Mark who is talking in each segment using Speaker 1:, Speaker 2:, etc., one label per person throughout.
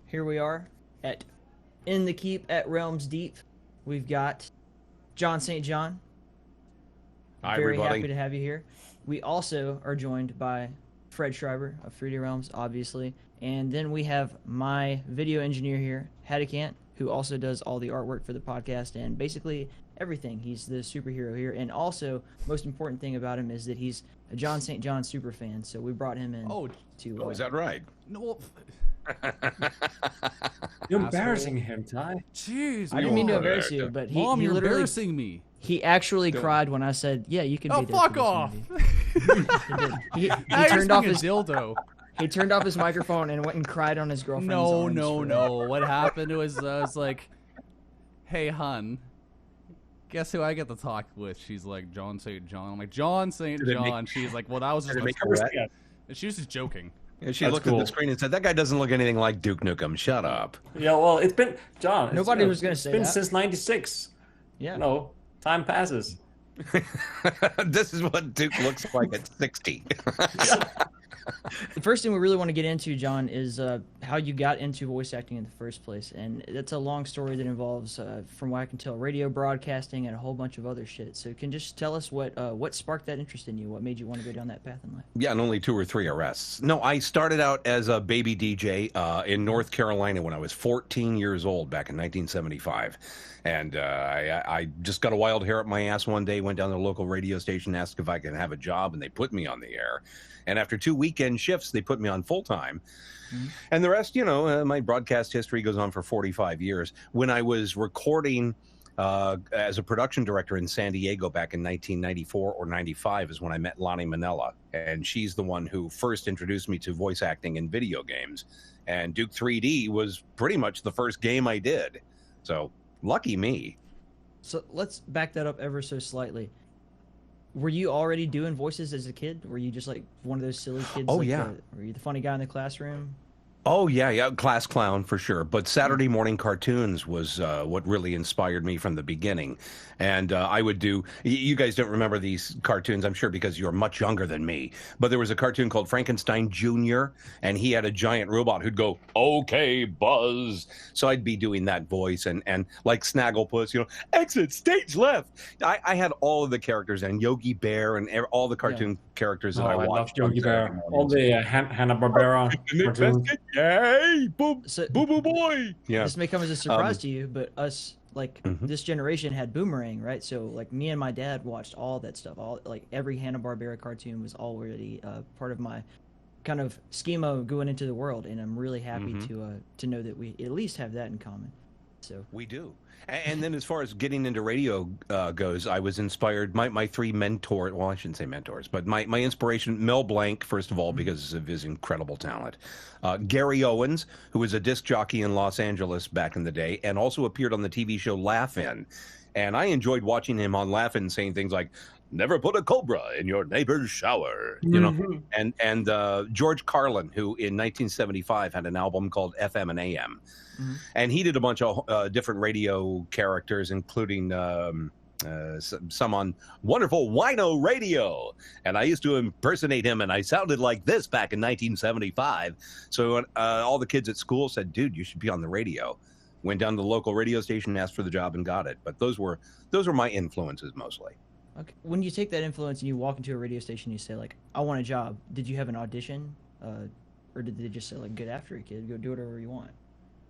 Speaker 1: here we are at In the Keep at Realms Deep. We've got Jon St. John.
Speaker 2: Hi,
Speaker 1: Very
Speaker 2: everybody.
Speaker 1: happy to have you here. We also are joined by Fred Schreiber of 3D Realms, obviously. And then we have my video engineer here, Haducant, who also does all the artwork for the podcast and basically everything. He's the superhero here. And also, most important thing about him is that he's a Jon St. John super fan. So we brought him in to...
Speaker 2: is that right?
Speaker 3: No.
Speaker 4: You're embarrassing him, Ty.
Speaker 3: Jeez,
Speaker 1: I didn't mean to embarrass you, but
Speaker 3: Mom,
Speaker 1: he
Speaker 3: you're
Speaker 1: literally...
Speaker 3: embarrassing me.
Speaker 1: He actually cried when I said, "Yeah, you can
Speaker 3: Oh,
Speaker 1: be there."
Speaker 3: fuck off!
Speaker 1: He
Speaker 3: Now
Speaker 1: turned off
Speaker 3: you're
Speaker 1: his
Speaker 3: being a dildo.
Speaker 1: He turned off his microphone and went and cried on his girlfriend's arms.
Speaker 3: No. What happened was I was like, "Hey, hun, guess who I get to talk with?" She's like, "Jon St. John." I'm like, "Jon St. John." She's like, "Well, that was just." And she was just joking.
Speaker 2: And she looked at the screen and said, "That guy doesn't look anything like Duke Nukem. Shut up."
Speaker 4: Yeah, well, it's been John.
Speaker 1: Nobody was going to say
Speaker 4: that.
Speaker 1: It's
Speaker 4: been since '96.
Speaker 1: Yeah.
Speaker 4: No, time passes.
Speaker 2: This is what Duke looks like at 60.
Speaker 1: The first thing we really want to get into, John, is how you got into voice acting in the first place. And that's a long story that involves, from what I can tell, radio broadcasting and a whole bunch of other shit. So can you just tell us what sparked that interest in you? What made you want to go down that path in life?
Speaker 2: Yeah, and only 2 or 3 arrests. No, I started out as a baby DJ in North Carolina when I was 14 years old back in 1975. And I just got a wild hair up my ass one day, went down to the local radio station, asked if I could have a job, and they put me on the air. And after 2 weekend shifts, they put me on full time. Mm-hmm. And the rest, my broadcast history goes on for 45 years. When I was recording as a production director in San Diego back in 1994 or 95 is when I met Lani Minella. And she's the one who first introduced me to voice acting in video games. And Duke 3D was pretty much the first game I did. So lucky me.
Speaker 1: So let's back that up ever so slightly. Were you already doing voices as a kid? Were you just like one of those silly kids?
Speaker 2: Oh,
Speaker 1: like
Speaker 2: yeah.
Speaker 1: Were you the funny guy in the classroom?
Speaker 2: Oh, yeah, class clown for sure. But Saturday morning cartoons was what really inspired me from the beginning. And I would do, you guys don't remember these cartoons, I'm sure, because you're much younger than me. But there was a cartoon called Frankenstein Jr., and he had a giant robot who'd go, "Okay, Buzz." So I'd be doing that voice and like Snagglepuss, exit stage left. I had all of the characters and Yogi Bear and all the cartoon characters that I watched.
Speaker 4: I loved Yogi Bear. All the Hanna-Barbera cartoons.
Speaker 2: Yay! Boo boo boy! Yeah.
Speaker 1: This may come as a surprise to you, but us, this generation had Boomerang, right? So, like, me and my dad watched all that stuff. Every Hanna-Barbera cartoon was already part of my kind of schema going into the world, and I'm really happy to know that we at least have that in common. So
Speaker 2: we do. And then as far as getting into radio goes, I was inspired. My 3 mentors, well, I shouldn't say mentors, but my inspiration, Mel Blanc, first of all, because of his incredible talent. Gary Owens, who was a disc jockey in Los Angeles back in the day, and also appeared on the TV show Laugh-In. And I enjoyed watching him on Laugh-In saying things like, "Never put a cobra in your neighbor's shower," and George Carlin, who in 1975 had an album called FM and AM. Mm-hmm. And he did a bunch of different radio characters, including some on wonderful Wino Radio. And I used to impersonate him, and I sounded like this back in 1975. So all the kids at school said, "Dude, you should be on the radio." Went down to the local radio station, asked for the job, and got it. But those were my influences mostly.
Speaker 1: Okay. When you take that influence and you walk into a radio station, you say, like, "I want a job." Did you have an audition? Or did they just say, like, "Get after it, kid. Go do whatever you want"?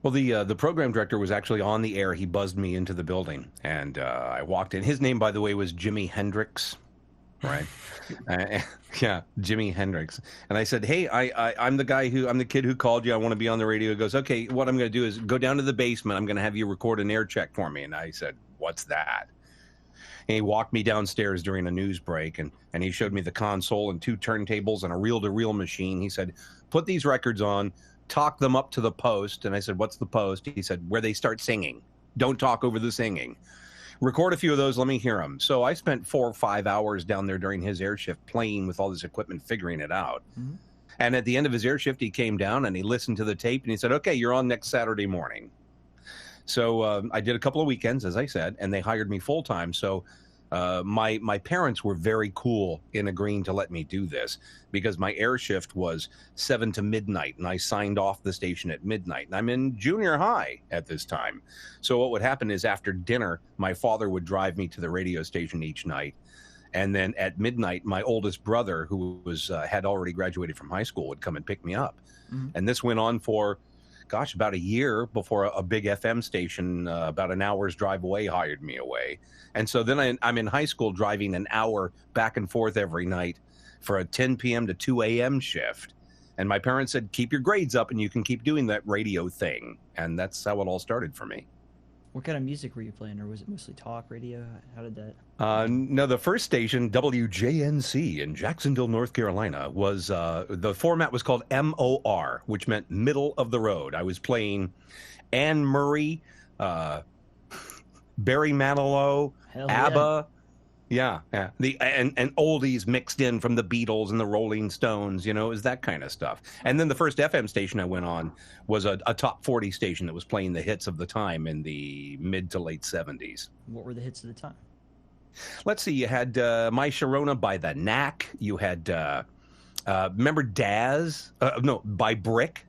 Speaker 2: Well, the program director was actually on the air. He buzzed me into the building, and I walked in. His name, by the way, was Jimi Hendrix, right? Yeah, Jimi Hendrix. And I said, "Hey, I'm the kid who called you. I want to be on the radio." He goes, "Okay, what I'm going to do is go down to the basement. I'm going to have you record an air check for me." And I said, "What's that?" And he walked me downstairs during a news break, and he showed me the console and 2 turntables and a reel-to-reel machine. He said, "Put these records on, talk them up to the post." And I said, "What's the post?" He said, "Where they start singing. Don't talk over the singing. Record a few of those, let me hear them." So I spent 4 or 5 hours down there during his air shift playing with all this equipment, figuring it out. Mm-hmm. And at the end of his air shift, he came down and he listened to the tape and he said, "Okay, you're on next Saturday morning." So I did a couple of weekends, as I said, and they hired me full time. So My parents were very cool in agreeing to let me do this because my air shift was 7 to midnight, and I signed off the station at midnight. And I'm in junior high at this time. So what would happen is after dinner, my father would drive me to the radio station each night. And then at midnight, my oldest brother, who was had already graduated from high school, would come and pick me up. Mm-hmm. And this went on for, gosh, about a year before a big FM station about an hour's drive away hired me away. And so then I'm in high school driving an hour back and forth every night for a 10 p.m. to 2 a.m. shift. And my parents said, keep your grades up and you can keep doing that radio thing. And that's how it all started for me.
Speaker 1: What kind of music were you playing, or was it mostly talk radio? How did that?
Speaker 2: No, the first station, WJNC in Jacksonville, North Carolina, was the format was called MOR, which meant middle of the road. I was playing Anne Murray, Barry Manilow, ABBA. Yeah. And oldies mixed in from the Beatles and the Rolling Stones, it was that kind of stuff. And then the first FM station I went on was a top 40 station that was playing the hits of the time in the mid to late 70s.
Speaker 1: What were the hits of the time?
Speaker 2: Let's see. You had My Sharona by the Knack. You had, remember Daz? No, by Brick.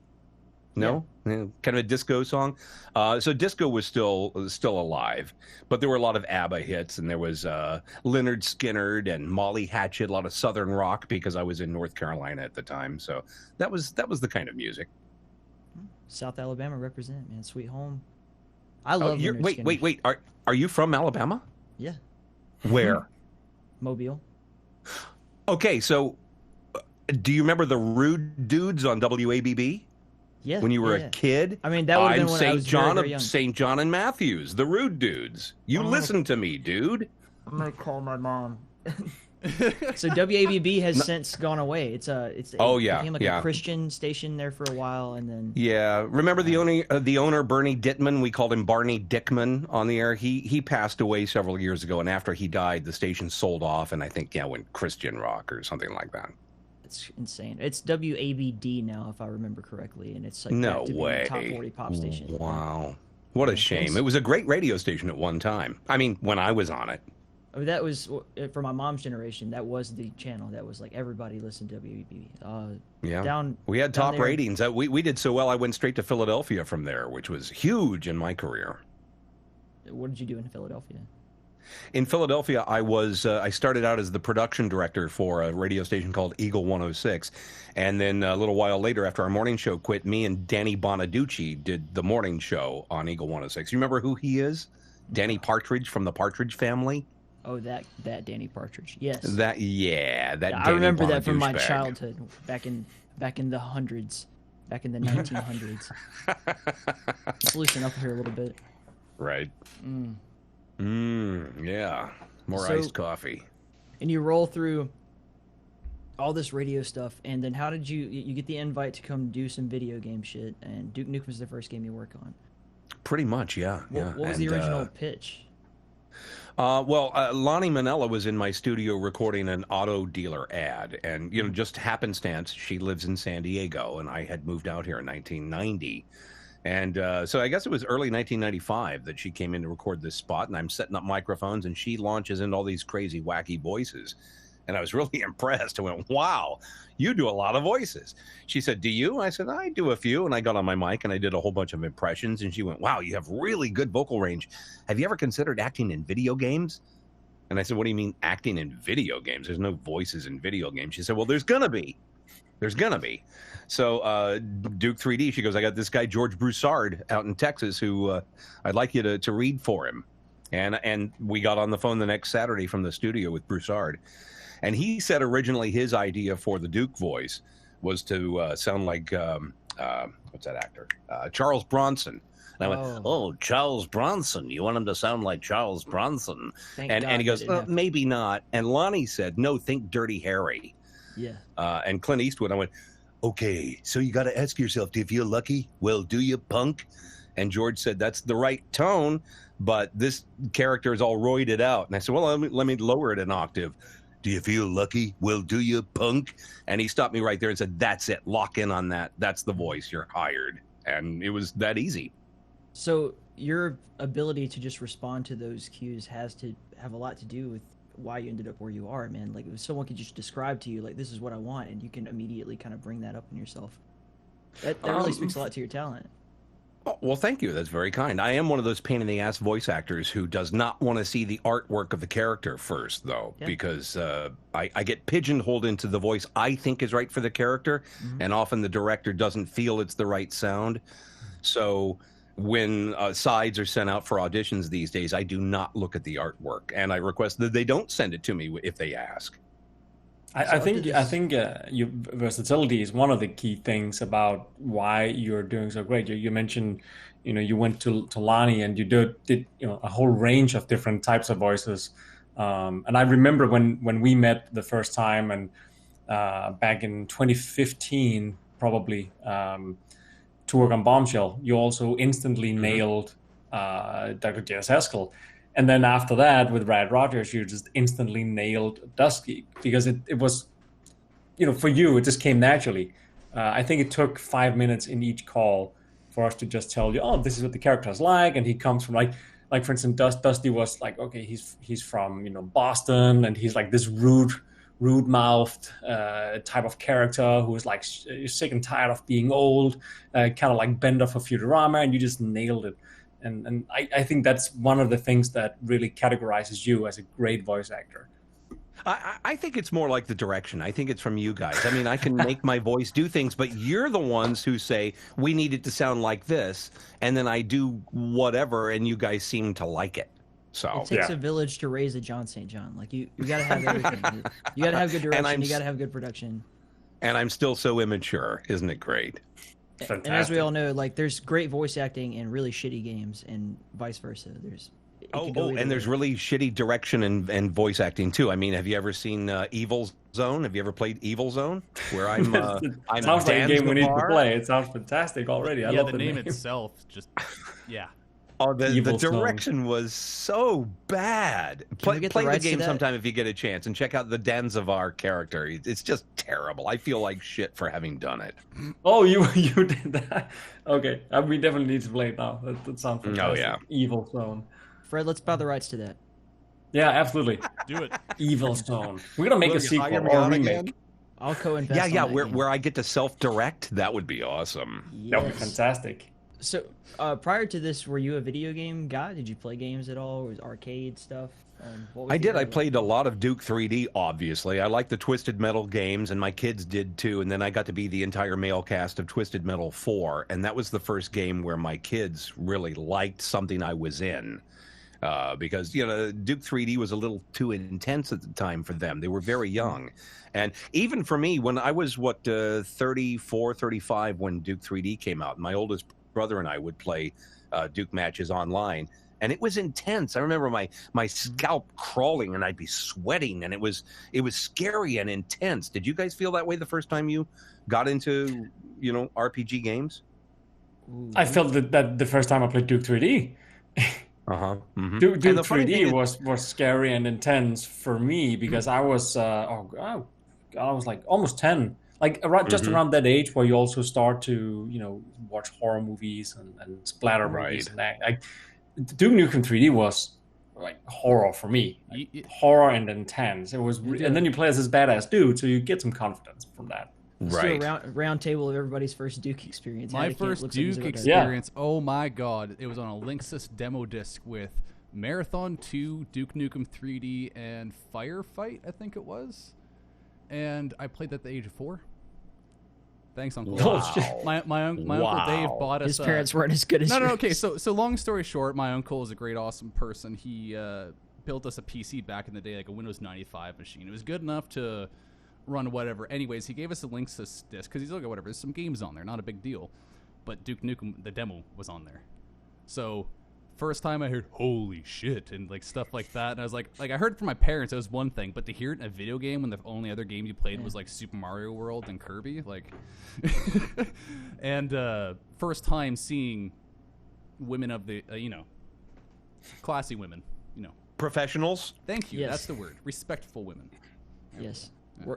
Speaker 2: No? Yeah. Kind of a disco song. So disco was still alive, but there were a lot of ABBA hits, and there was Leonard Skinner and Molly Hatchet, a lot of Southern rock because I was in North Carolina at the time. So that was the kind of music.
Speaker 1: South Alabama represent, man. Sweet home. I love Leonard Skinner.
Speaker 2: Wait. Are you from Alabama?
Speaker 1: Yeah.
Speaker 2: Where?
Speaker 1: Mobile.
Speaker 2: Okay, so do you remember the Rude Dudes on WABB?
Speaker 1: Yeah.
Speaker 2: When you were a kid?
Speaker 1: I mean, that would have been when I was very young.
Speaker 2: St. John and Matthews, the Rude Dudes. You listen to me, dude.
Speaker 1: I'm going to call my mom. So WABB has since gone away. It became like a Christian station there for a while, and then
Speaker 2: remember the owner Bernie Dittman? We called him Barney Dickman on the air. He passed away several years ago, and after he died, the station sold off, and I think went Christian rock or something like that.
Speaker 1: It's insane. It's WABD now, if I remember correctly, and it's like
Speaker 2: no way
Speaker 1: top 40 pop station.
Speaker 2: Wow, what a shame! It was a great radio station at one time. I mean, when I was on it.
Speaker 1: I mean, that was for my mom's generation. That was the channel. That was like everybody listened to WABB.
Speaker 2: We had top ratings. We did so well. I went straight to Philadelphia from there, which was huge in my career.
Speaker 1: What did you do in Philadelphia?
Speaker 2: In Philadelphia, I started out as the production director for a radio station called Eagle 106. And then a little while later, after our morning show quit, me and Danny Bonaducci did the morning show on Eagle 106. You remember who he is? Danny Partridge from the Partridge Family?
Speaker 1: Oh, that Danny Partridge. Yes.
Speaker 2: I
Speaker 1: remember that from my childhood, back in the hundreds, back in the 1900s. Let's loosen up here a little bit.
Speaker 2: Right. Yeah. More iced coffee.
Speaker 1: And you roll through all this radio stuff, and then how did you get the invite to come do some video game shit? And Duke Nukem was the first game you work on.
Speaker 2: Pretty much, yeah.
Speaker 1: What was the original pitch?
Speaker 2: Lani Minella was in my studio recording an auto dealer ad, and just happenstance, she lives in San Diego, and I had moved out here in 1990. And so I guess it was early 1995 that she came in to record this spot, and I'm setting up microphones, and she launches into all these crazy, wacky voices. And I was really impressed. I went, wow, you do a lot of voices. She said, do you? I said, I do a few. And I got on my mic, and I did a whole bunch of impressions. And she went, wow, you have really good vocal range. Have you ever considered acting in video games? And I said, what do you mean acting in video games? There's no voices in video games. She said, well, there's going to be. There's going to be. So Duke 3D, she goes, I got this guy, George Broussard, out in Texas, who I'd like you to read for him. And we got on the phone the next Saturday from the studio with Broussard. And he said originally his idea for the Duke voice was to sound like, what's that actor? Charles Bronson. And I went, oh, Charles Bronson. You want him to sound like Charles Bronson? And he goes, maybe not. And Lani said, no, think Dirty Harry.
Speaker 1: Yeah.
Speaker 2: And Clint Eastwood, I went, okay, so you got to ask yourself, do you feel lucky? Well, do you, punk? And George said, that's the right tone, but this character is all roided out. And I said, well, let me lower it an octave. Do you feel lucky? Well, do you, punk? And he stopped me right there and said, that's it. Lock in on that. That's the voice. You're hired. And it was that easy.
Speaker 1: So your ability to just respond to those cues has to have a lot to do with why you ended up where you are, man. Like if someone could just describe to you like this is what I want, and you can immediately kind of bring that up in yourself. That really speaks a lot to your talent.
Speaker 2: Oh, well, thank you. That's very kind. I am one of those pain in the ass voice actors who does not want to see the artwork of the character first, though, because I get pigeonholed into the voice I think is right for the character, and often the director doesn't feel it's the right sound. So when sides are sent out for auditions these days, I do not look at the artwork, and I request that they don't send it to me if they ask.
Speaker 4: I think your versatility is one of the key things about why you're doing so great. You mentioned, you went to Lani and you did a whole range of different types of voices. And I remember when we met the first time, and back in 2015, probably, to work on Bombshell, you also instantly nailed Dr. Jadus Heskel. And then after that, with Brad Rogers, you just instantly nailed Dusky, because it was, for you, it just came naturally. I think it took 5 minutes in each call for us to just tell you, oh, this is what the character is like. And he comes from like for instance, Dusty was like, okay, he's from, Boston, and he's like this rude-mouthed type of character who is like sick and tired of being old, kind of like Bender for Futurama, and you just nailed it. And I think that's one of the things that really categorizes you as a great voice actor.
Speaker 2: I think it's more like the direction. I think it's from you guys. I mean, I can make my voice do things, but you're the ones who say, we need it to sound like this, and then I do whatever, and you guys seem to like it. So
Speaker 1: it takes a village to raise a Jon St. John. Like you got to have everything. You got to have good direction. You got to have good production.
Speaker 2: And I'm still so immature. Isn't it great?
Speaker 1: Fantastic. And as we all know, like there's great voice acting in really shitty games, and vice versa. There's
Speaker 2: really shitty direction and voice acting too. I mean, have you ever seen Evil Zone? Have you ever played Evil Zone? Where I'm
Speaker 4: sounds like a game we need to play. It sounds fantastic already. I love
Speaker 3: the name itself. Just
Speaker 2: Oh, the direction was so bad. Play the game sometime if you get a chance, and check out the dens of our character. It's just terrible. I feel like shit for having done it.
Speaker 4: Oh, you did that? Okay, we definitely need to play it now. That sounds fantastic.
Speaker 2: Oh yeah,
Speaker 4: Evil Zone.
Speaker 1: Fred, let's buy the rights to that.
Speaker 4: Yeah, absolutely.
Speaker 3: Do it.
Speaker 4: Evil Zone. We're gonna make a sequel or remake.
Speaker 1: I'll co-invest.
Speaker 2: Yeah, where I get to self-direct. That would be awesome.
Speaker 1: Yes.
Speaker 4: That would be fantastic.
Speaker 1: So, prior to this, were you a video game guy? Did you play games at all? Or was arcade stuff?
Speaker 2: I did. I played a lot of Duke 3D, obviously. I liked the Twisted Metal games, and my kids did too. And then I got to be the entire male cast of Twisted Metal 4, and that was the first game where my kids really liked something I was in. Because, Duke 3D was a little too intense at the time for them. They were very young. And even for me, when I was, 34, 35 when Duke 3D came out, my oldest brother and I would play Duke matches online, and it was intense. I remember my scalp crawling, and I'd be sweating, and it was scary and intense. Did you guys feel that way the first time you got into RPG games?
Speaker 4: I felt that the first time I played Duke 3D.
Speaker 2: Mm-hmm.
Speaker 4: Duke 3D was scary and intense for me because I was I was like almost 10. Like just around that age where you also start to, watch horror movies and splatter movies. And that. Duke Nukem 3D was like horror for me, horror and intense. It was, and then you play as this badass dude, so you get some confidence from that.
Speaker 1: Right. So round table of everybody's first Duke experience.
Speaker 3: My first Duke experience. Oh my god! It was on a Linksys demo disc with Marathon 2, Duke Nukem 3D, and Firefight. I think it was. And I played that at the age of 4. Thanks, Uncle.
Speaker 2: Wow.
Speaker 3: My Uncle Dave bought us.
Speaker 1: His parents weren't as good as
Speaker 3: No, okay. So long story short, my uncle is a great, awesome person. He built us a PC back in the day, like a Windows 95 machine. It was good enough to run whatever. Anyways, he gave us a Linksys disc because he's like, whatever. There's some games on there, not a big deal. But Duke Nukem, the demo, was on there. So first time I heard holy shit and like stuff like that, and I was like I heard it from my parents, it was one thing, but to hear it in a video game when the only other game you played was like Super Mario World and Kirby, like and first time seeing women of the classy women,
Speaker 2: professionals.
Speaker 3: Thank you.
Speaker 1: Yes.
Speaker 3: That's the word. Respectful women.
Speaker 1: Yes.
Speaker 3: Yeah.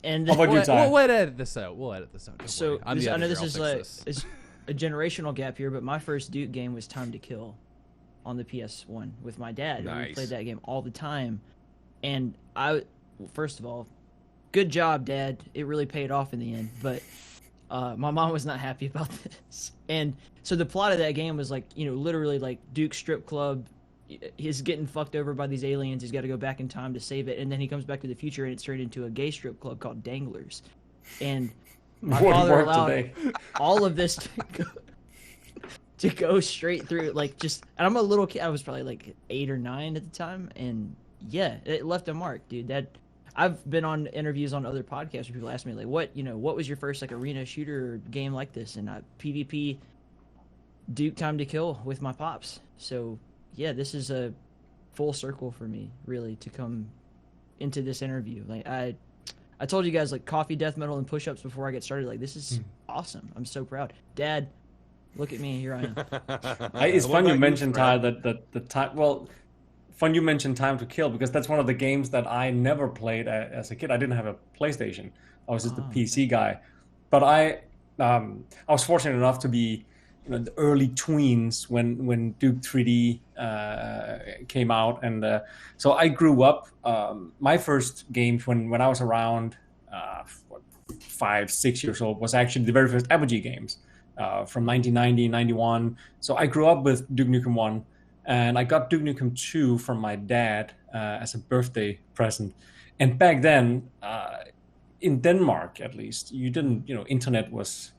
Speaker 1: And
Speaker 3: we'll edit this out.
Speaker 1: So I know this is a generational gap here, but my first Duke game was Time to Kill on the PS1 with my dad.
Speaker 2: Nice.
Speaker 1: We played that game all the time. And first of all, good job, Dad. It really paid off in the end. But my mom was not happy about this. And so the plot of that game was like, literally like Duke's strip club. He's getting fucked over by these aliens. He's got to go back in time to save it. And then he comes back to the future, and it's turned into a gay strip club called Danglers. And my father allowed all of this to go straight through. Like, and I'm a little kid. I was probably like 8 or 9 at the time. And yeah, it left a mark, dude. I've been on interviews on other podcasts where people ask me like, what was your first like arena shooter game like this? And PvP Duke Time to Kill with my pops. So yeah, this is a full circle for me, really, to come into this interview. Like I told you guys, like coffee, death metal, and push-ups before I get started. Like this is awesome. I'm so proud, Dad. Look at me, here I am.
Speaker 4: It's fun you mentioned, Ty, that the time. Well, fun you mentioned Time to Kill, because that's one of the games that I never played as a kid. I didn't have a PlayStation. I was just a PC guy. But I was fortunate enough to be the early tweens when Duke 3D came out, and so I grew up. My first games when I was around 5, 6 years old was actually the very first Apogee games from 1990, 91. So I grew up with Duke Nukem 1, and I got Duke Nukem 2 from my dad as a birthday present. And back then, in Denmark at least, you didn't, internet was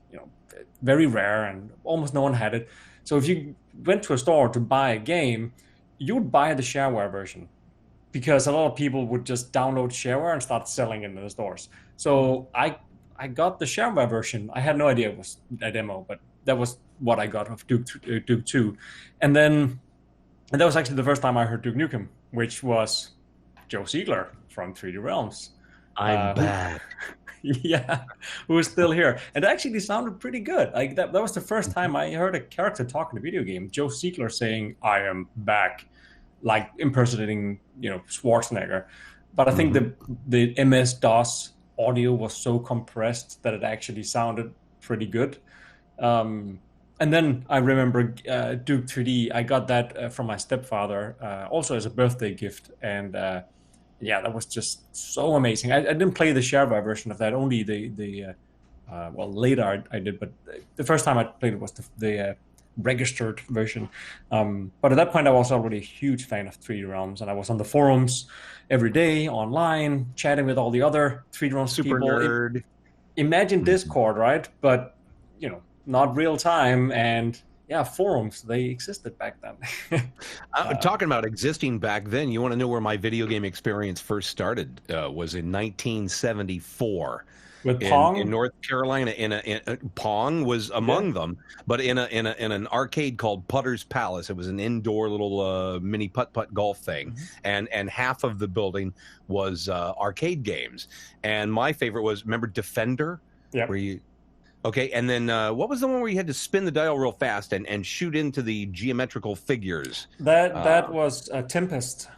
Speaker 4: very rare and almost no one had it. So if you went to a store to buy a game, you would buy the shareware version, because a lot of people would just download shareware and start selling it in the stores. So I got the shareware version. I had no idea it was a demo, but that was what I got of Duke 2. And that was actually the first time I heard Duke Nukem, which was Joe Ziegler from 3D Realms.
Speaker 2: I'm back.
Speaker 4: Yeah, who was still here, and it actually sounded pretty good. Like that was the first time I heard a character talk in a video game. Joe Ziegler saying "I am back," like impersonating Schwarzenegger. But I think the MS-DOS audio was so compressed that it actually sounded pretty good. And then I remember Duke 3D. I got that from my stepfather, also as a birthday gift, and yeah, that was just so amazing. I didn't play the shareware version of that, only the later I did, but the first time I played it was the registered version. But at that point, I was already a huge fan of 3D Realms, and I was on the forums every day, online, chatting with all the other 3D Realms
Speaker 2: Super
Speaker 4: people.
Speaker 2: nerd.
Speaker 4: Imagine Discord, right? But, not real time, and yeah, forums, they existed back then.
Speaker 2: Talking about existing back then, you want to know where my video game experience first started? Was in 1974.
Speaker 4: With Pong?
Speaker 2: In North Carolina. Pong was among them, but in an arcade called Putter's Palace. It was an indoor little mini putt-putt golf thing, and half of the building was arcade games. And my favorite was, remember Defender?
Speaker 4: Yeah.
Speaker 2: Where you... Okay, and then what was the one where you had to spin the dial real fast and shoot into the geometrical figures?
Speaker 4: That was Tempest.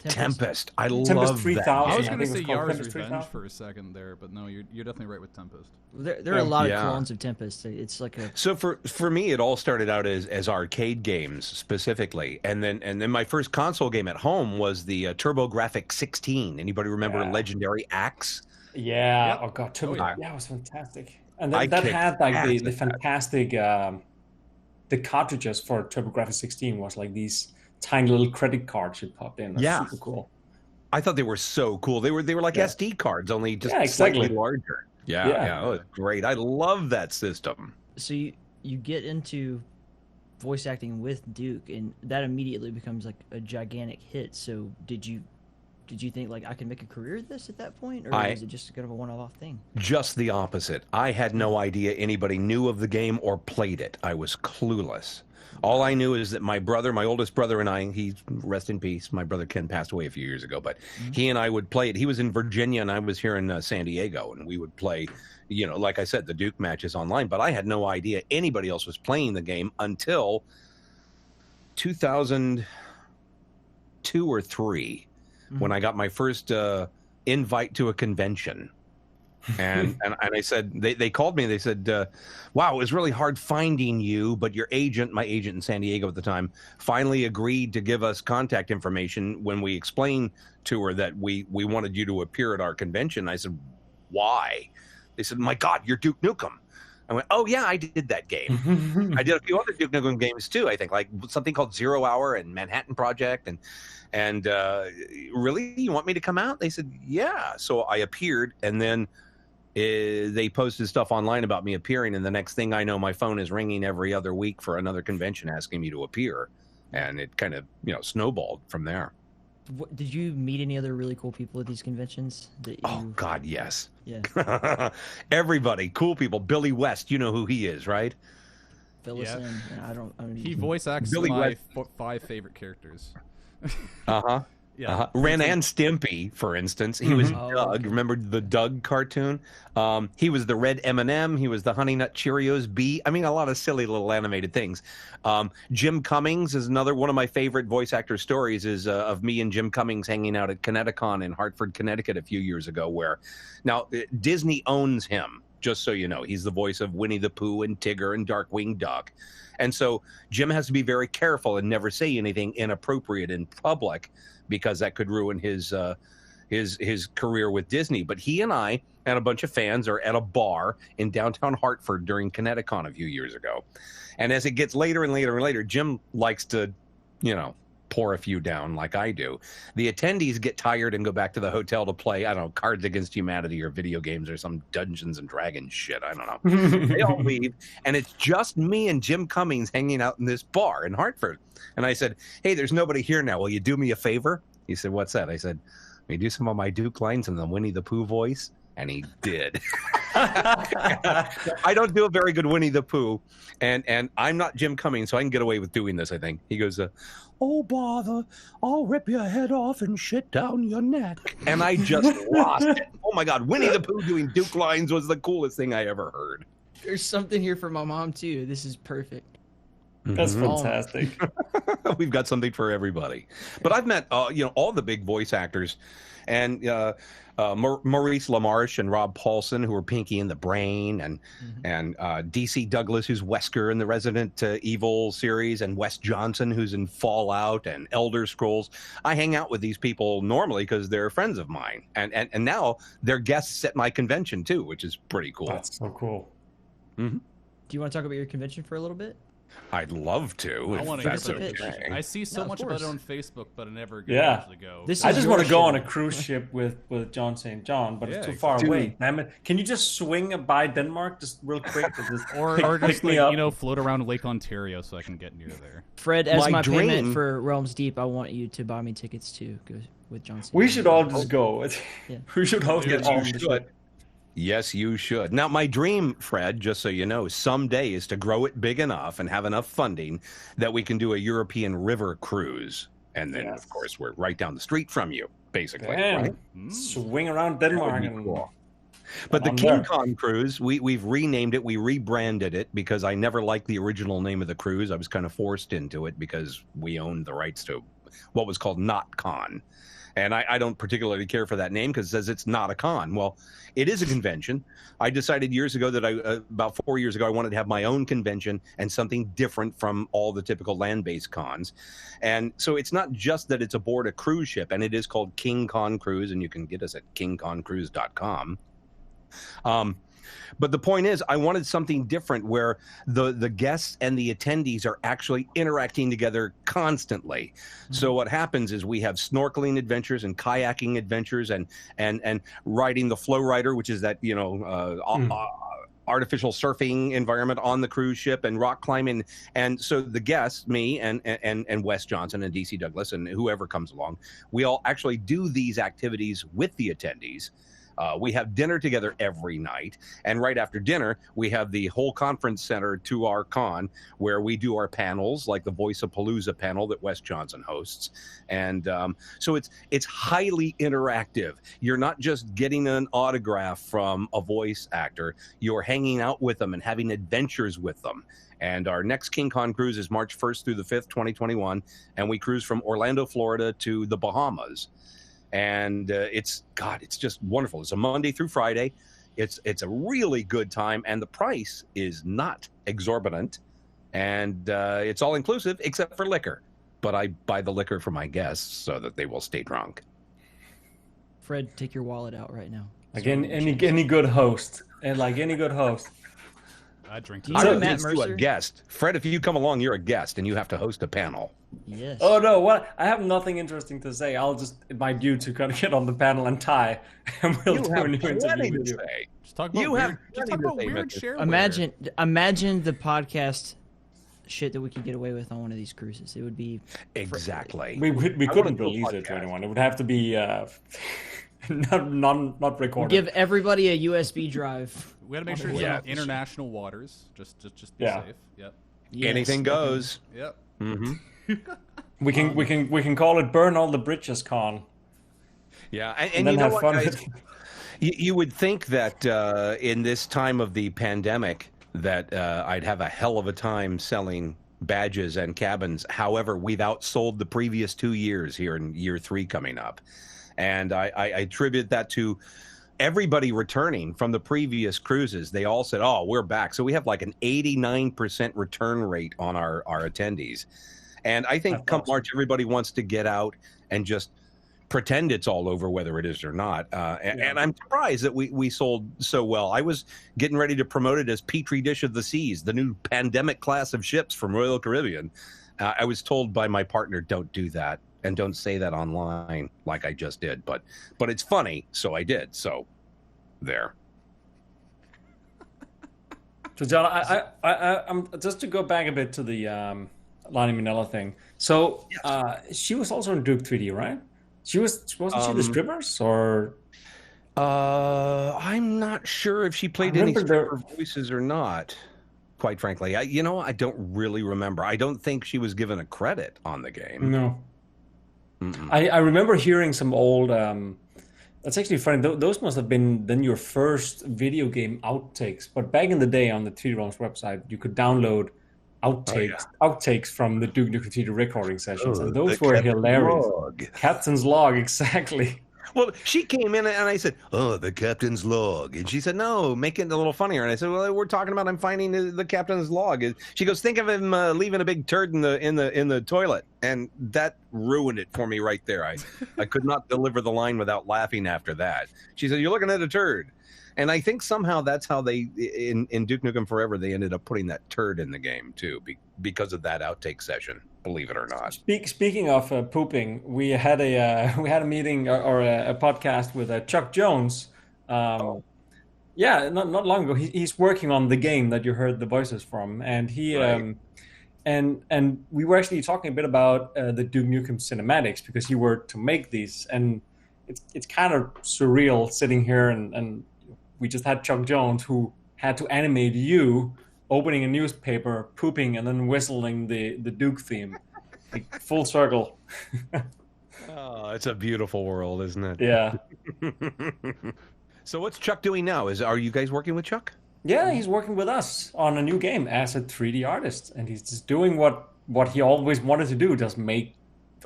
Speaker 2: Tempest. I love
Speaker 4: Tempest 3000.
Speaker 2: that.
Speaker 3: I was going to say
Speaker 4: Tempest
Speaker 3: Yar's Revenge
Speaker 4: 3000.
Speaker 3: for a second there, but no, you're definitely right with Tempest.
Speaker 1: There are a lot of clones of Tempest. It's like a...
Speaker 2: So for me, it all started out as arcade games specifically, and then my first console game at home was the TurboGrafx 16. Anybody remember Legendary Axe?
Speaker 4: Yeah.
Speaker 3: Yep.
Speaker 4: Oh god, yeah, it was fantastic. And that had like the fantastic the cartridges for TurboGrafx 16 was like these tiny little credit cards you popped in. That's super cool.
Speaker 2: I thought they were so cool. They were like SD cards, only just
Speaker 4: exactly.
Speaker 2: slightly larger. Yeah. Oh, great. I love that system.
Speaker 1: So you get into voice acting with Duke, and that immediately becomes like a gigantic hit. So did you think like I can make a career of this at that point, or was it just kind of a one-off thing? Just
Speaker 2: the opposite. I had no idea anybody knew of the game or played it. I was clueless. All I knew is that my oldest brother and I, he rest in peace, my brother Ken passed away a few years ago, but he and I would play it. He was in Virginia and I was here in San Diego, and we would play, like I said, the Duke matches online, but I had no idea anybody else was playing the game until 2002 or 3. When I got my first invite to a convention And I said, they called me and they said, wow, it was really hard finding you, but your agent, my agent in San Diego at the time, finally agreed to give us contact information when we explained to her that we wanted you to appear at our convention. I said, why? They said, my God, you're Duke Nukem. I went, oh yeah, I did that game. I did a few other Duke Nukem games too, I think, like something called 0 Hour and Manhattan Project. And really, you want me to come out? They said, yeah. So I appeared, and then they posted stuff online about me appearing, and the next thing I know, my phone is ringing every other week for another convention asking me to appear, and it kind of snowballed from there.
Speaker 1: Did you meet any other really cool people at these conventions?
Speaker 2: Oh God, yes.
Speaker 1: Yeah.
Speaker 2: Everybody, cool people. Billy West, you know who he is, right?
Speaker 1: Fill us in. I don't
Speaker 3: he voice acts
Speaker 2: Billy
Speaker 3: my 5 favorite characters.
Speaker 2: Yeah. Ren and Stimpy, for instance. He was Doug.
Speaker 1: Okay.
Speaker 2: Remember the Doug cartoon? He was the red M&M. He was the Honey Nut Cheerios bee. I mean, a lot of silly little animated things. Jim Cummings is another one of my favorite voice actor stories is of me and Jim Cummings hanging out at Connecticut in Hartford, Connecticut a few years ago, where now Disney owns him, just so you know. He's the voice of Winnie the Pooh and Tigger and Darkwing Duck. And so Jim has to be very careful and never say anything inappropriate in public, because that could ruin his career with Disney. But he and I and a bunch of fans are at a bar in downtown Hartford during Connecticut a few years ago. And as it gets later and later and later, Jim likes to, pour a few down like I do. The attendees get tired and go back to the hotel to play, I don't know, Cards Against Humanity or video games or some Dungeons and Dragons shit. I don't know. They all leave, and it's just me and Jim Cummings hanging out in this bar in Hartford. And I said, hey, there's nobody here now. Will you do me a favor? He said, what's that? I said, will you do some of my Duke lines in the Winnie the Pooh voice? And he did. I don't do a very good Winnie the Pooh, and I'm not Jim Cummings, so I can get away with doing this, I think. He goes, oh, bother, I'll rip your head off and shit down your neck. And I just lost it. Oh, my God, Winnie the Pooh doing Duke lines was the coolest thing I ever heard.
Speaker 1: There's something here for my mom, too. This is perfect.
Speaker 4: That's fantastic.
Speaker 2: We've got something for everybody. But I've met, all the big voice actors, and Maurice LaMarche and Rob Paulson, who are Pinky and the Brain, and DC Douglas, who's Wesker in the Resident Evil series, and Wes Johnson, who's in Fallout and Elder Scrolls. I hang out with these people normally because they're friends of mine, and now they're guests at my convention too, which is pretty cool.
Speaker 4: That's so cool.
Speaker 1: Mm-hmm. Do you want to talk about your convention for a little bit?
Speaker 2: I'd love to.
Speaker 3: I want to get
Speaker 2: okay.
Speaker 3: I see so much about it on Facebook, but I never get to go.
Speaker 4: I just want to go on a cruise ship with Jon St. John, but it's too far away. Damn it! Can you just swing by Denmark just real quick?
Speaker 3: or just float around Lake Ontario so I can get near there.
Speaker 1: Fred, as my payment for Realms Deep, I want you to buy me tickets to go with Jon St.
Speaker 4: We should all just go.
Speaker 1: Yeah.
Speaker 4: We should all get on the ship.
Speaker 2: Yes, you should. Now, my dream, Fred, just so you know, someday is to grow it big enough and have enough funding that we can do a European river cruise. And then, of course, we're right down the street from you, basically. Right?
Speaker 4: Swing around Denmark.
Speaker 2: Cool. But the King Kong cruise, we've renamed it. We rebranded it because I never liked the original name of the cruise. I was kind of forced into it because we owned the rights to what was called Not Con. And I don't particularly care for that name because it says it's not a con. Well, it is a convention. I decided years ago that about 4 years ago, I wanted to have my own convention and something different from all the typical land-based cons. And so it's not just that it's aboard a cruise ship, and it is called King Con Cruise, and you can get us at kingconcruise.com. But the point is, I wanted something different where the guests and the attendees are actually interacting together constantly. Mm-hmm. So what happens is we have snorkeling adventures and kayaking adventures and riding the flow rider, which is that, artificial surfing environment on the cruise ship, and rock climbing. And so the guests, me and Wes Johnson and DC Douglas and whoever comes along, we all actually do these activities with the attendees. We have dinner together every night, and right after dinner, we have the whole conference center to our con, where we do our panels, like the Voice of Palooza panel that Wes Johnson hosts. And so it's highly interactive. You're not just getting an autograph from a voice actor. You're hanging out with them and having adventures with them. And our next King Con cruise is March 1st through the 5th, 2021, and we cruise from Orlando, Florida to the Bahamas. And it's just wonderful. It's a Monday through Friday. It's a really good time, and the price is not exorbitant, and it's all inclusive except for liquor. But I buy the liquor for my guests so that they will stay drunk.
Speaker 1: Fred, take your wallet out right now.
Speaker 4: Again, any good host, and like any good host.
Speaker 3: I drink.
Speaker 1: You
Speaker 2: I
Speaker 1: know
Speaker 2: would
Speaker 1: Matt
Speaker 2: make you a
Speaker 1: Mercer?
Speaker 2: guest. Fred, if you come along, you're a guest, and you have to host a panel.
Speaker 1: Yes.
Speaker 4: Oh no! What? I have nothing interesting to say. I'll just invite you to kind of get on the panel and tie, and we'll do a new interview with you.
Speaker 2: Say.
Speaker 3: Just talk about
Speaker 2: You
Speaker 3: weird,
Speaker 2: have
Speaker 3: just talk
Speaker 2: plenty to
Speaker 3: about
Speaker 2: say,
Speaker 3: weird
Speaker 2: Mr.
Speaker 3: shareware.
Speaker 1: Imagine the podcast shit that we could get away with on one of these cruises. It would be
Speaker 2: Exactly.
Speaker 4: We
Speaker 2: I
Speaker 4: couldn't
Speaker 2: wanna do a
Speaker 4: release it to
Speaker 2: podcast.
Speaker 4: anyone. It would have to be not recorded.
Speaker 1: give everybody a USB drive.
Speaker 3: We had to make sure it's
Speaker 2: Yeah.
Speaker 3: in international waters. Just be
Speaker 4: Yeah.
Speaker 3: safe. Yep.
Speaker 1: Yes.
Speaker 2: Anything goes.
Speaker 3: Yep.
Speaker 2: Mm-hmm.
Speaker 4: We can call it "Burn All the Bridges" Con,
Speaker 2: Yeah,
Speaker 4: and
Speaker 2: and
Speaker 4: then
Speaker 2: you know
Speaker 4: have
Speaker 2: what,
Speaker 4: fun.
Speaker 2: guys? You would think that in this time of the pandemic that I'd have a hell of a time selling badges and cabins. However, we've outsold the previous 2 years here in year 3 coming up. And I attribute that to everybody returning from the previous cruises. They all said, oh, we're back. So we have like an 89% return rate on our attendees. And I think
Speaker 4: That's
Speaker 2: come
Speaker 4: awesome.
Speaker 2: March, everybody wants to get out and just pretend it's all over, whether it is or not. And I'm surprised that we sold so well. I was getting ready to promote it as Petri Dish of the Seas, the new pandemic class of ships from Royal Caribbean. I was told by my partner, don't do that. And don't say that online like I just did. But it's funny, so I did. So there.
Speaker 4: So John, I'm just to go back a bit to the Lani Minella thing. So she was also in Duke 3D, right? Wasn't she the strippers or?
Speaker 2: I'm not sure if she played
Speaker 4: I
Speaker 2: any
Speaker 4: remember
Speaker 2: stripper voices or not. Quite frankly, I don't really remember. I don't think she was given a credit on the game.
Speaker 4: No. I remember hearing some old. That's actually funny. Those must have been then your first video game outtakes. But back in the day, on the 3D Realms website, you could download outtakes from the Duke Nukem 3D recording sessions, and those were hilarious. Captain's log, exactly.
Speaker 2: Well, she came in and I said, "Oh, the captain's log," and she said, "No, make it a little funnier." And I said, "Well, we're talking about I'm finding the captain's log." She goes, "Think of him leaving a big turd in the toilet," and that ruined it for me right there. I could not deliver the line without laughing after that. She said, "You're looking at a turd," and I think somehow that's how they in Duke Nukem Forever they ended up putting that turd in the game too because of that outtake session. Believe it or not.
Speaker 4: Speaking of pooping, we had a meeting or a podcast with Chuck Jones. Yeah, not long ago. He's working on the game that you heard the voices from, and he
Speaker 2: Right.
Speaker 4: and we were actually talking a bit about the Duke Nukem cinematics because he worked to make these, and it's kind of surreal sitting here and we just had Chuck Jones who had to animate you opening a newspaper, pooping, and then whistling the Duke theme. Like, full circle.
Speaker 2: Oh, it's a beautiful world, isn't it?
Speaker 4: Yeah.
Speaker 2: So what's Chuck doing now? Are you guys working with Chuck?
Speaker 4: Yeah, he's working with us on a new game as a 3D artist. And he's just doing what he always wanted to do, just make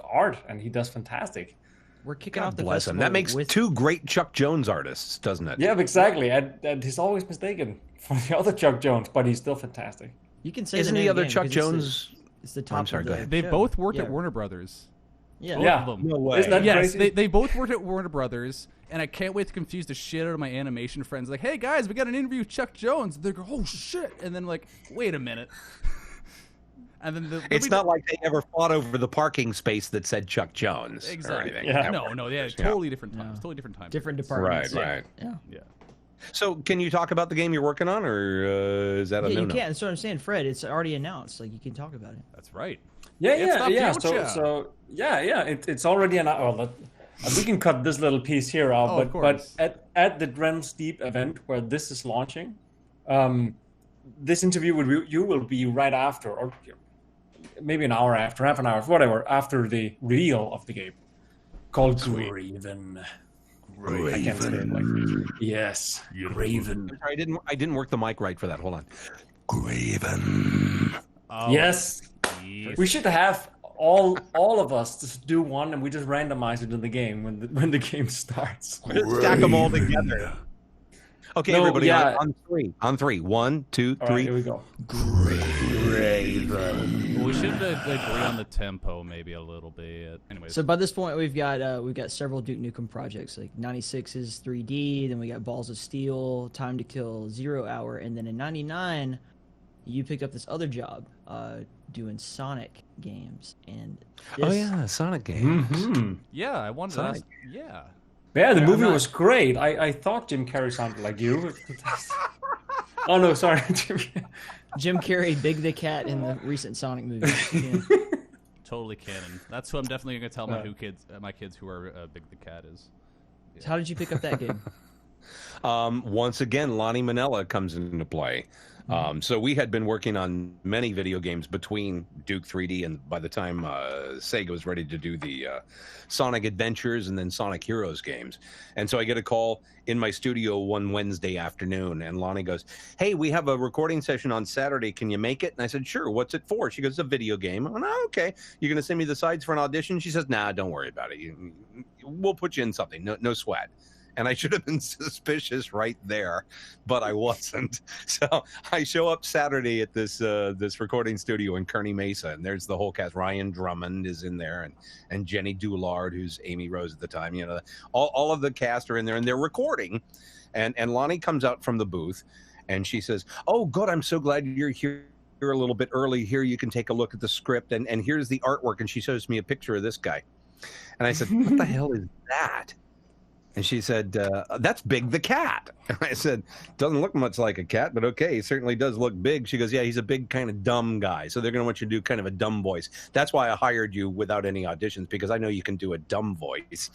Speaker 4: art. And he does fantastic.
Speaker 1: We're kicking
Speaker 2: God
Speaker 1: off the
Speaker 2: bless him.
Speaker 1: festival
Speaker 2: That makes
Speaker 1: with
Speaker 2: 2 great Chuck Jones artists, doesn't it?
Speaker 4: Yeah, exactly. And he's always mistaken for the other Chuck Jones, but he's still fantastic.
Speaker 1: You can say
Speaker 2: Isn't
Speaker 1: the
Speaker 2: the
Speaker 1: name
Speaker 2: other
Speaker 1: again,
Speaker 2: Chuck
Speaker 1: because
Speaker 2: Jones?
Speaker 1: It's the top.
Speaker 2: I'm sorry,
Speaker 1: of
Speaker 2: go
Speaker 1: the
Speaker 2: ahead.
Speaker 3: They
Speaker 1: show.
Speaker 3: both worked
Speaker 1: Yeah.
Speaker 3: at Warner Brothers.
Speaker 1: Yeah.
Speaker 3: Both
Speaker 4: Yeah.
Speaker 3: of them.
Speaker 2: No way.
Speaker 4: Isn't that
Speaker 3: Yes,
Speaker 4: crazy?
Speaker 3: they both worked at Warner Brothers, and I can't wait to confuse the shit out of my animation friends. Like, hey guys, we got an interview with Chuck Jones. They go, oh shit, and then like, wait a minute. And then
Speaker 2: It's not like they ever fought over the parking space that said Chuck Jones
Speaker 3: exactly.
Speaker 2: or anything.
Speaker 4: Yeah.
Speaker 3: No, yeah,
Speaker 2: Yeah.
Speaker 3: totally different times.
Speaker 1: No.
Speaker 3: Totally different times.
Speaker 1: Different
Speaker 2: Right,
Speaker 1: departments.
Speaker 2: right.
Speaker 1: Yeah.
Speaker 3: Yeah.
Speaker 2: So, can you talk about the game you're working on, or is that a
Speaker 1: Yeah, you
Speaker 2: no-no?
Speaker 1: can. That's what I'm saying, Fred. It's already announced. Like you can talk about it.
Speaker 3: That's right.
Speaker 4: Yeah,
Speaker 3: It's the
Speaker 4: yeah.
Speaker 3: future.
Speaker 4: So it's already an hour. We can cut this little piece here out,
Speaker 3: Oh, of
Speaker 4: but
Speaker 3: course.
Speaker 4: at the Drems Deep event where this is launching, this interview with you will be right after, or maybe an hour after, half an hour, whatever, after the reveal of the game called Graven. I can't say it like yes, Graven.
Speaker 2: I'm sorry, I didn't work the mic right for that. Hold on. Graven.
Speaker 3: Oh,
Speaker 4: Yes,
Speaker 3: geez.
Speaker 4: we should have all of us just do one, and we just randomize it in the game when the game starts.
Speaker 2: Stack them all together. Okay,
Speaker 4: No,
Speaker 2: everybody,
Speaker 4: yeah.
Speaker 2: on three. On three. 1, 2,
Speaker 4: All
Speaker 2: 3.
Speaker 4: right, here we go.
Speaker 2: Graven.
Speaker 3: We should agree on the tempo maybe a little bit. Anyways.
Speaker 1: So by this point, we've got several Duke Nukem projects, like 96's 3D, then we got Balls of Steel, Time to Kill, 0 Hour, and then in 99, you picked up this other job, doing Sonic games. And
Speaker 2: Oh yeah, Sonic games.
Speaker 4: Mm-hmm.
Speaker 3: Yeah, I wanted
Speaker 2: Sonic.
Speaker 3: to ask. Yeah.
Speaker 4: Yeah, the movie
Speaker 1: not-
Speaker 4: was great. I thought Jim Carrey sounded like you. Oh no, sorry.
Speaker 1: Jim Carrey, Big the Cat in the recent Sonic movie. Yeah.
Speaker 3: Totally canon. That's who I'm definitely going to tell my kids who are Big the Cat is.
Speaker 1: So how did you pick up that game?
Speaker 2: Once again, Lani Minella comes into play. So we had been working on many video games between Duke 3D and by the time Sega was ready to do the Sonic Adventures and then Sonic Heroes games. And so I get a call in my studio one Wednesday afternoon, and Lani goes, "Hey, we have a recording session on Saturday. Can you make it?" And I said, "Sure. What's it for?" She goes, "It's a video game." I went, "Oh, okay. You're going to send me the sides for an audition?" She says, "Nah, don't worry about it. We'll put you in something. No sweat." And I should have been suspicious right there, but I wasn't. So I show up Saturday at this recording studio in Kearney Mesa, and there's the whole cast. Ryan Drummond is in there, and Jenny Doulard, who's Amy Rose at the time. You know, all of the cast are in there, and they're recording. And Lani comes out from the booth, and she says, "Oh, good. I'm so glad you're here. You're a little bit early. Here, you can take a look at the script, and here's the artwork." And she shows me a picture of this guy, and I said, "What the hell is that?" And she said, "That's Big the Cat." And I said, "Doesn't look much like a cat, but okay, he certainly does look big." She goes, "Yeah, he's a big kind of dumb guy. So they're going to want you to do kind of a dumb voice. That's why I hired you without any auditions, because I know you can do a dumb voice."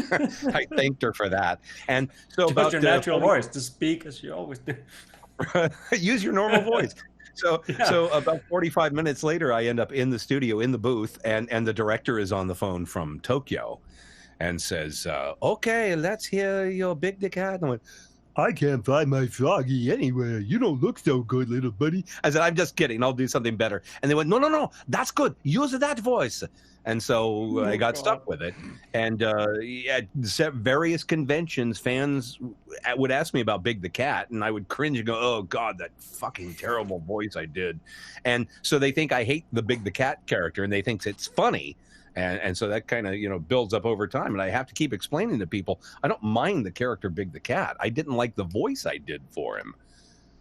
Speaker 2: I thanked her for that. And so
Speaker 4: Just
Speaker 2: about
Speaker 4: your natural voice to speak as you always do.
Speaker 2: use your normal voice. So
Speaker 4: Yeah.
Speaker 2: so about 45 minutes later, I end up in the studio, in the booth, and the director is on the phone from Tokyo. And says, "Okay, let's hear your Big the Cat." And I went, "I can't find my Froggy anywhere. You don't look so good, little buddy." I said, "I'm just kidding. I'll do something better." And they went, No, that's good. Use that voice." And so I got stuck with it. And at various conventions, fans would ask me about Big the Cat, and I would cringe and go, "Oh, God, that fucking terrible voice I did." And so they think I hate the Big the Cat character, and they think it's funny. And so that kind of, builds up over time. And I have to keep explaining to people, I don't mind the character Big the Cat. I didn't like the voice I did for him,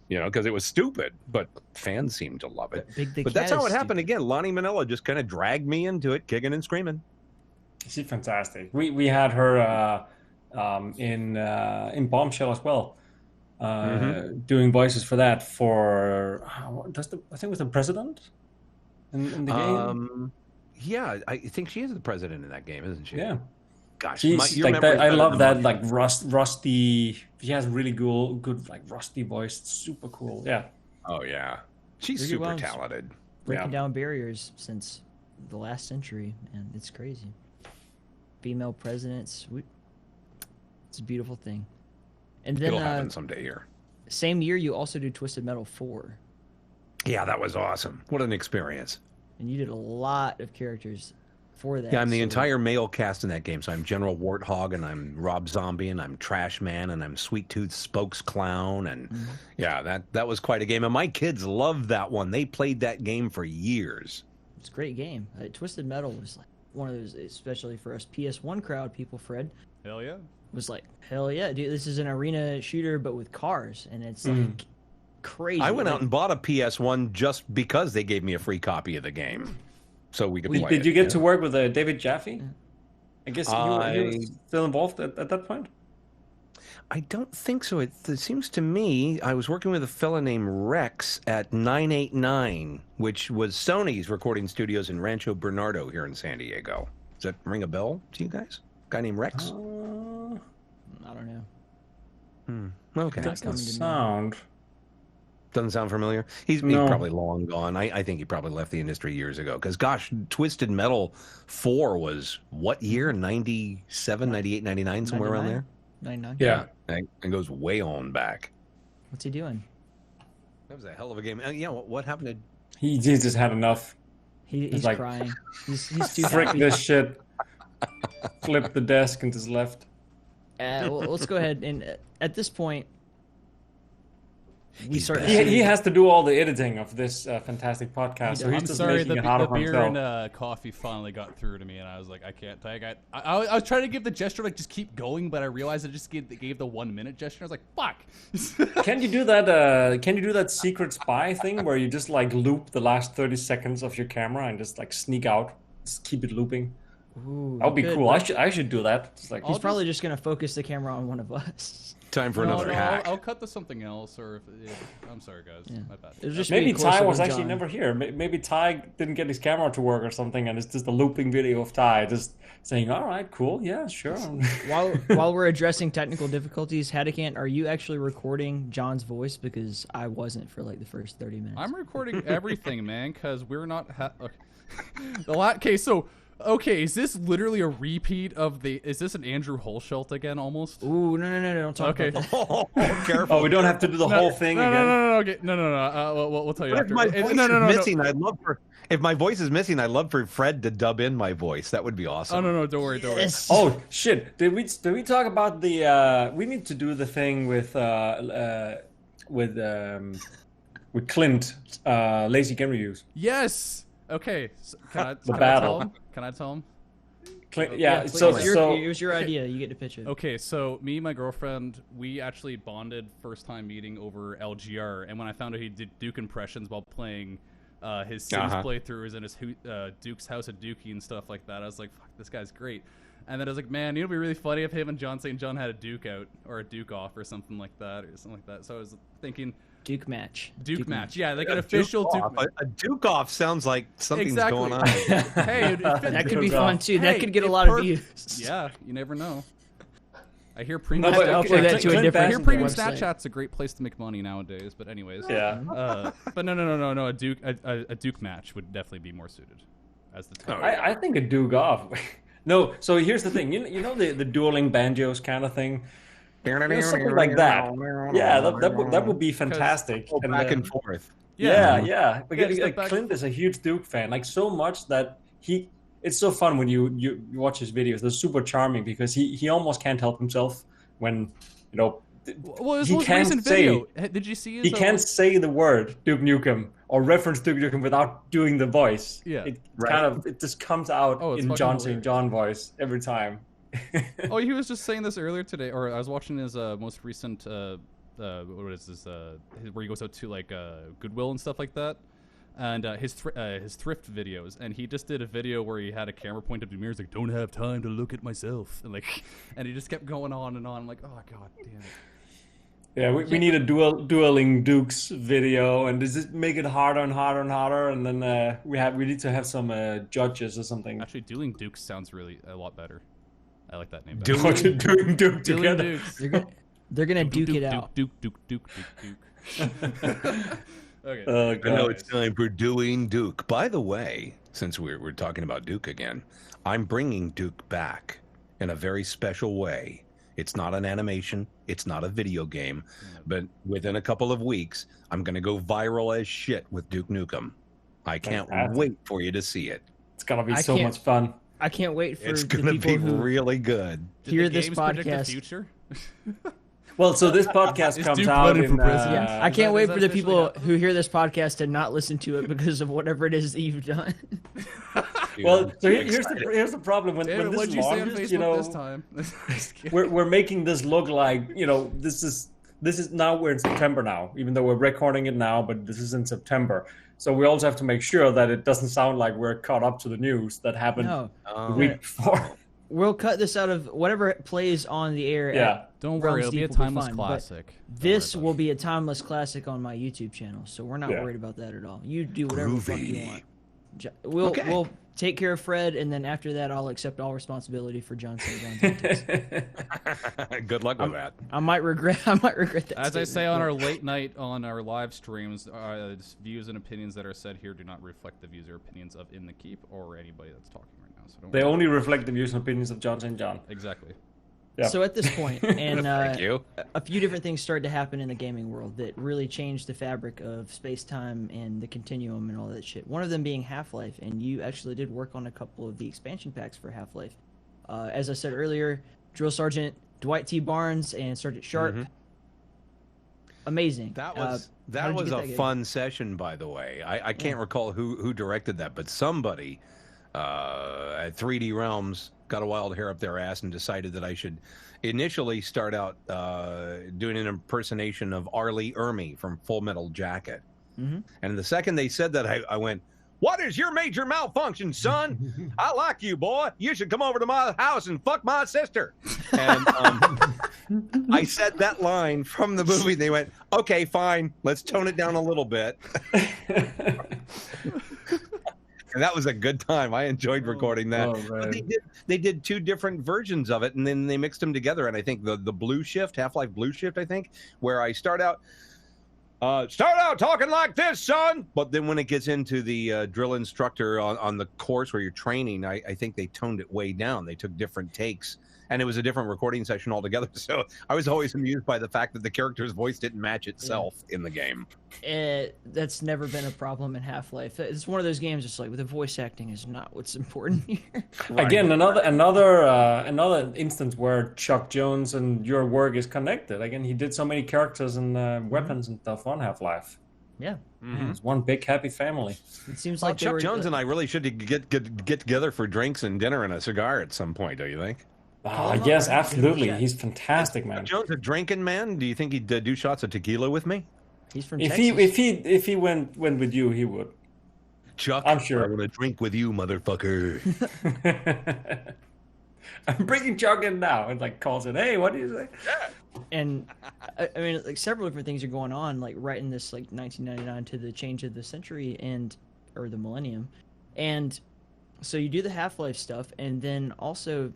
Speaker 2: because it was stupid. But fans seem to love it. But that's how it happened again. Lani Minella just kind of dragged me into it, kicking and screaming.
Speaker 4: She's fantastic. We had her in Bombshell as well, doing voices for that. I think it was the president in the game.
Speaker 2: Yeah, I think she is the president in that game, isn't she?
Speaker 4: Yeah.
Speaker 2: Gosh,
Speaker 4: She's like that. I love that, like rusty. She has really good like rusty voice. It's super cool. Yeah.
Speaker 2: Oh yeah, she's
Speaker 1: Really
Speaker 2: super
Speaker 1: well.
Speaker 2: talented.
Speaker 1: Breaking down barriers since the last century, and it's crazy. Female presidents, it's a beautiful thing. And then
Speaker 2: It'll happen someday here.
Speaker 1: Same year, you also do Twisted Metal 4.
Speaker 2: Yeah, that was awesome. What an experience.
Speaker 1: And you did a lot of characters for that.
Speaker 2: Yeah, I'm the entire male cast in that game. So I'm General Warthog, and I'm Rob Zombie, and I'm Trash Man, and I'm Sweet Tooth Spokes Clown, and yeah, that was quite a game. And my kids loved that one. They played that game for years.
Speaker 1: It's a great game. Twisted Metal was like one of those, especially for us PS1 crowd people, Fred.
Speaker 3: Hell yeah.
Speaker 1: Was like, hell yeah, dude, this is an arena shooter, but with cars, and it's like crazy.
Speaker 2: I went out and bought a PS1 just because they gave me a free copy of the game, so we could play
Speaker 4: Did
Speaker 2: it.
Speaker 4: you get to work with David Jaffe? I guess you were
Speaker 2: I-
Speaker 4: still involved at that point.
Speaker 2: I don't think so. It seems to me I was working with a fella named Rex at 989, which was Sony's recording studios in Rancho Bernardo here in San Diego. Does that ring a bell to you guys? Guy named Rex?
Speaker 1: I don't know.
Speaker 2: Okay.
Speaker 4: Doesn't sound.
Speaker 2: Doesn't sound familiar? He's probably long gone. I think he probably left the industry years ago. Because, gosh, Twisted Metal 4 was what year? 97, 98, 99, somewhere around there?
Speaker 1: 99.
Speaker 4: Yeah.
Speaker 2: It goes way on back.
Speaker 1: What's he doing?
Speaker 2: That was a hell of a game. Yeah, what happened to...
Speaker 4: He just had enough.
Speaker 1: He's
Speaker 4: like,
Speaker 1: crying. He's too
Speaker 4: Frick
Speaker 1: happy.
Speaker 4: this shit. Flip the desk and just left.
Speaker 1: Well, let's go ahead and at this point, we start.
Speaker 4: He has to do all the editing of this fantastic podcast. So he's
Speaker 3: I'm
Speaker 4: just
Speaker 3: sorry,
Speaker 4: making
Speaker 3: the
Speaker 4: it harder for
Speaker 3: beer
Speaker 4: himself.
Speaker 3: and coffee finally got through to me, and I was like, I can't take it. I was trying to give the gesture like just keep going, but I realized it just gave the 1 minute gesture. I was like, fuck.
Speaker 4: Can you do that? Can you do that secret spy thing where you just like loop the last 30 seconds of your camera and just like sneak out, just keep it looping?
Speaker 1: Ooh,
Speaker 4: That would be cool. I should do that. It's like
Speaker 1: He's probably just gonna focus the camera on one of us.
Speaker 2: Time for another hack.
Speaker 3: I'll cut to something else, or I'm sorry, guys.
Speaker 1: Yeah.
Speaker 3: My bad.
Speaker 1: It'll just
Speaker 4: maybe
Speaker 1: be a close-up
Speaker 4: Ty was
Speaker 1: of
Speaker 4: actually
Speaker 1: John.
Speaker 4: never here. Maybe Ty didn't get his camera to work or something, and it's just a looping video of Ty just saying, "All right, cool, yeah, sure."
Speaker 1: While we're addressing technical difficulties, Haducant, are you actually recording John's voice? Because I wasn't for like the first 30 minutes.
Speaker 3: I'm recording everything, man, because we're not. Okay, is this literally a repeat of the? Is this an Andrew Holschelt again, almost?
Speaker 1: Ooh, no, don't talk about that.
Speaker 2: Oh, careful.
Speaker 4: Oh, we don't have to do the whole thing again.
Speaker 3: No. We'll tell you
Speaker 2: But
Speaker 3: after.
Speaker 2: if my voice is missing, I'd love for. If my voice is missing, I'd love for Fred to dub in my voice. That would be awesome.
Speaker 3: Oh no, don't worry.
Speaker 1: Yes.
Speaker 4: Oh shit! Did we talk about the? We need to do the thing with Clint, lazy game reviews.
Speaker 3: Yes. Okay. So can I
Speaker 4: battle.
Speaker 3: tell him? Can I tell him?
Speaker 4: Clint,
Speaker 3: Okay.
Speaker 4: yeah.
Speaker 1: Please,
Speaker 4: So
Speaker 1: it was your idea. You get to pitch it.
Speaker 3: Okay, so me and my girlfriend, we actually bonded first time meeting over LGR, and when I found out he did Duke impressions while playing his Sims playthroughs and his Duke's House of Dookie and stuff like that, I was like, fuck, this guy's great. And then I was like, man, it'd be really funny if him and Jon St. had a Duke out, or a Duke off, or something like that. So I was thinking...
Speaker 1: Duke match.
Speaker 3: Duke match, yeah, like an official Duke match.
Speaker 2: A Duke off sounds like something's going on.
Speaker 3: Hey,
Speaker 1: that could be fun too.
Speaker 3: Hey,
Speaker 1: That could get a lot of views.
Speaker 3: Yeah, you never know. I hear
Speaker 1: I'll
Speaker 3: premium.
Speaker 1: play that to a different
Speaker 3: I hear premium
Speaker 1: website.
Speaker 3: Snapchat's a great place to make money nowadays. But anyways,
Speaker 4: yeah.
Speaker 3: But no. A Duke match would definitely be more suited as the time.
Speaker 4: I think a Duke off. No, so here's the thing. You know the dueling banjos kind of thing. Something like that. Yeah, that would be fantastic.
Speaker 2: And back and forth.
Speaker 4: Yeah. Like Clint is a huge Duke fan, like so much that it's so fun when you watch his videos. They're super charming because he almost can't help himself when
Speaker 3: Well, his
Speaker 4: he
Speaker 3: most
Speaker 4: can't
Speaker 3: recent
Speaker 4: say-
Speaker 3: video. Did you see his?
Speaker 4: he can't say the word Duke Nukem or reference Duke Nukem without doing the voice.
Speaker 3: Yeah.
Speaker 4: It just comes out
Speaker 3: It's
Speaker 4: in
Speaker 3: fucking
Speaker 4: Jon St.
Speaker 3: hilarious.
Speaker 4: John voice every time.
Speaker 3: Oh, he was just saying this earlier today, or I was watching his most recent what is this? Where he goes out to like Goodwill and stuff like that, and his thrift videos. And he just did a video where he had a camera pointed to the mirror. He's like, "Don't have time to look at myself," and he just kept going on and on. I'm like, oh god damn it.
Speaker 4: Yeah, we need a dueling Dukes video, and does it make it harder and harder and harder? And then we need to have some judges or something.
Speaker 3: Actually, Dueling Dukes sounds really a lot better. I like that name.
Speaker 4: Doing Duke
Speaker 3: Dueling
Speaker 4: together.
Speaker 3: Dukes.
Speaker 1: They're gonna duke it out.
Speaker 3: Duke. Okay.
Speaker 2: I know it's time for doing Duke. By the way, since we're talking about Duke again, I'm bringing Duke back in a very special way. It's not an animation. It's not a video game. But within a couple of weeks, I'm going to go viral as shit with Duke Nukem. I can't wait for you to see it.
Speaker 4: It's gonna be so much fun.
Speaker 1: I can't wait for
Speaker 2: It's
Speaker 1: the
Speaker 2: going to
Speaker 1: people
Speaker 2: be
Speaker 1: who
Speaker 2: really good.
Speaker 1: hear
Speaker 3: Did the
Speaker 1: this
Speaker 3: games predict the
Speaker 1: podcast.
Speaker 3: future?
Speaker 4: Well, so this podcast
Speaker 3: Is
Speaker 4: comes
Speaker 3: Duke
Speaker 4: out
Speaker 3: running
Speaker 4: in.
Speaker 3: for president?
Speaker 1: I can't wait
Speaker 3: that
Speaker 1: for the
Speaker 3: officially
Speaker 1: people
Speaker 3: happened?
Speaker 1: who hear this podcast to not listen to it because of whatever it is that you've done.
Speaker 4: Well, so here's the problem when
Speaker 3: David,
Speaker 4: this
Speaker 3: what'd you say on
Speaker 4: launches,
Speaker 3: Facebook this time? Just kidding.
Speaker 4: we're making this look like this is now we're in September now, even though we're recording it now, but this is in September. So we also have to make sure that it doesn't sound like we're caught up to the news that happened
Speaker 1: No,
Speaker 4: the week before.
Speaker 1: we'll cut this out of whatever plays on the air.
Speaker 4: Yeah.
Speaker 3: Don't worry,
Speaker 1: Realms
Speaker 3: it'll be a
Speaker 1: Deep will be
Speaker 3: timeless
Speaker 1: fine, but
Speaker 3: classic.
Speaker 1: This will be a timeless classic on my YouTube channel, so we're not
Speaker 4: Yeah.
Speaker 1: worried about that at all. You do whatever the fuck you
Speaker 2: Groovy.
Speaker 1: want. We'll take care of Fred, and then after that, I'll accept all responsibility for Jon St.
Speaker 2: Good luck with that.
Speaker 1: I might regret that.
Speaker 3: As I
Speaker 1: statement,
Speaker 3: say on
Speaker 1: but-
Speaker 3: our late night on our live streams, views and opinions that are said here do not reflect the views or opinions of In the Keep or anybody that's talking right now. So don't
Speaker 4: They
Speaker 3: worry.
Speaker 4: only reflect the views and opinions of Jon St. John.
Speaker 3: Exactly.
Speaker 4: Yeah.
Speaker 1: So at this point, and
Speaker 2: Thank you.
Speaker 1: a few different things started to happen in the gaming world that really changed the fabric of space-time and the continuum and all that shit. One of them being Half-Life, and you actually did work on a couple of the expansion packs for Half-Life. As I said earlier, Drill Sergeant Dwight T. Barnes and Sergeant Sharp. amazing.
Speaker 2: That
Speaker 1: How
Speaker 2: was
Speaker 1: did you get
Speaker 2: a
Speaker 1: that
Speaker 2: fun session, by the way. I can't recall who directed that, but somebody at 3D Realms got a wild hair up their ass and decided that I should initially start out doing an impersonation of Arlie Ermy from Full Metal Jacket. And the second they said that, I went, "What is your major malfunction, son? I like you, boy. You should come over to my house and fuck my sister." And I said that line from the movie. They went, "Okay, fine. Let's tone it down a little bit." And that was a good time. I enjoyed recording that. But they did 2 different versions of it, and then they mixed them together. And I think the Blue Shift, Half-Life Blue Shift, I think, where I start out talking like this, son. But then when it gets into the drill instructor on the course where you're training, I think they toned it way down. They took different takes, and it was a different recording session altogether. So I was always amused by the fact that the character's voice didn't match itself in the game.
Speaker 1: That's never been a problem in Half-Life. It's one of those games. It's like, the voice acting is not what's important here.
Speaker 4: Again, another instance where Chuck Jones and your work is connected. Again, he did so many characters and weapons and stuff on Half-Life.
Speaker 1: Yeah,
Speaker 4: it's one big happy family.
Speaker 1: It seems like
Speaker 2: Chuck Jones and I really should get together for drinks and dinner and a cigar at some point. Don't you think?
Speaker 4: Yes, absolutely. He's fantastic, man.
Speaker 2: Chuck Jones a drinking man? Do you think he'd do shots of tequila with me?
Speaker 1: He's from
Speaker 4: Texas. If he went with you, he would.
Speaker 2: Chuck,
Speaker 4: I'm sure.
Speaker 2: I want to drink with you, motherfucker.
Speaker 4: I'm bringing Chuck in now, and like calls it. Hey, what do you say?
Speaker 1: Yeah. And I mean, like, several different things are going on, like right in this, like, 1999 to the change of the century or the millennium, and so you do the Half-Life stuff, and then also,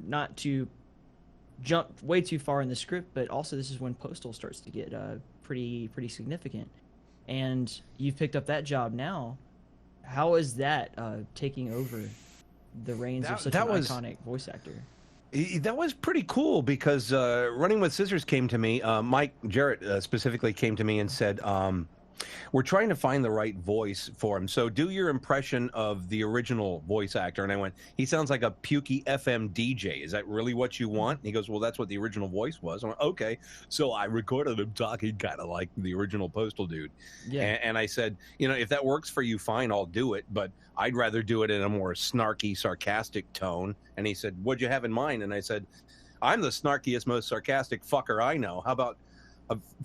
Speaker 1: not to jump way too far in the script, but also this is when Postal starts to get pretty significant, and you've picked up that job now. How is that taking over the reins of such an iconic voice actor?
Speaker 2: That was pretty cool because Running with Scissors came to me. Mike Jarrett specifically came to me and said, we're trying to find the right voice for him. So do your impression of the original voice actor. And I went, he sounds like a pukey FM DJ. Is that really what you want? And he goes, well, that's what the original voice was. I went, okay. So I recorded him talking kind of like the original Postal dude. Yeah. And I said, if that works for you, fine, I'll do it. But I'd rather do it in a more snarky, sarcastic tone. And he said, what'd you have in mind? And I said, I'm the snarkiest, most sarcastic fucker I know. How about,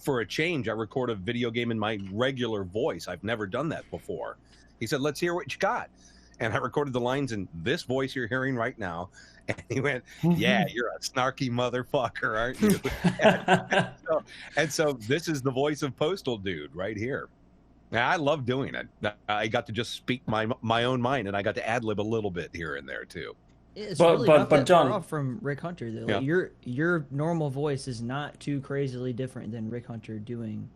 Speaker 2: for a change, I record a video game in my regular voice. I've never done that before. He said, let's hear what you got. And I recorded the lines in this voice you're hearing right now. And he went, yeah, you're a snarky motherfucker, aren't you? and so this is the voice of Postal dude right here. Now, I love doing it. I got to just speak my own mind, and I got to ad-lib a little bit here and there, too.
Speaker 1: It's really not that far off from Rick Hunter, though. Like, your normal voice is not too crazily different than Rick Hunter doing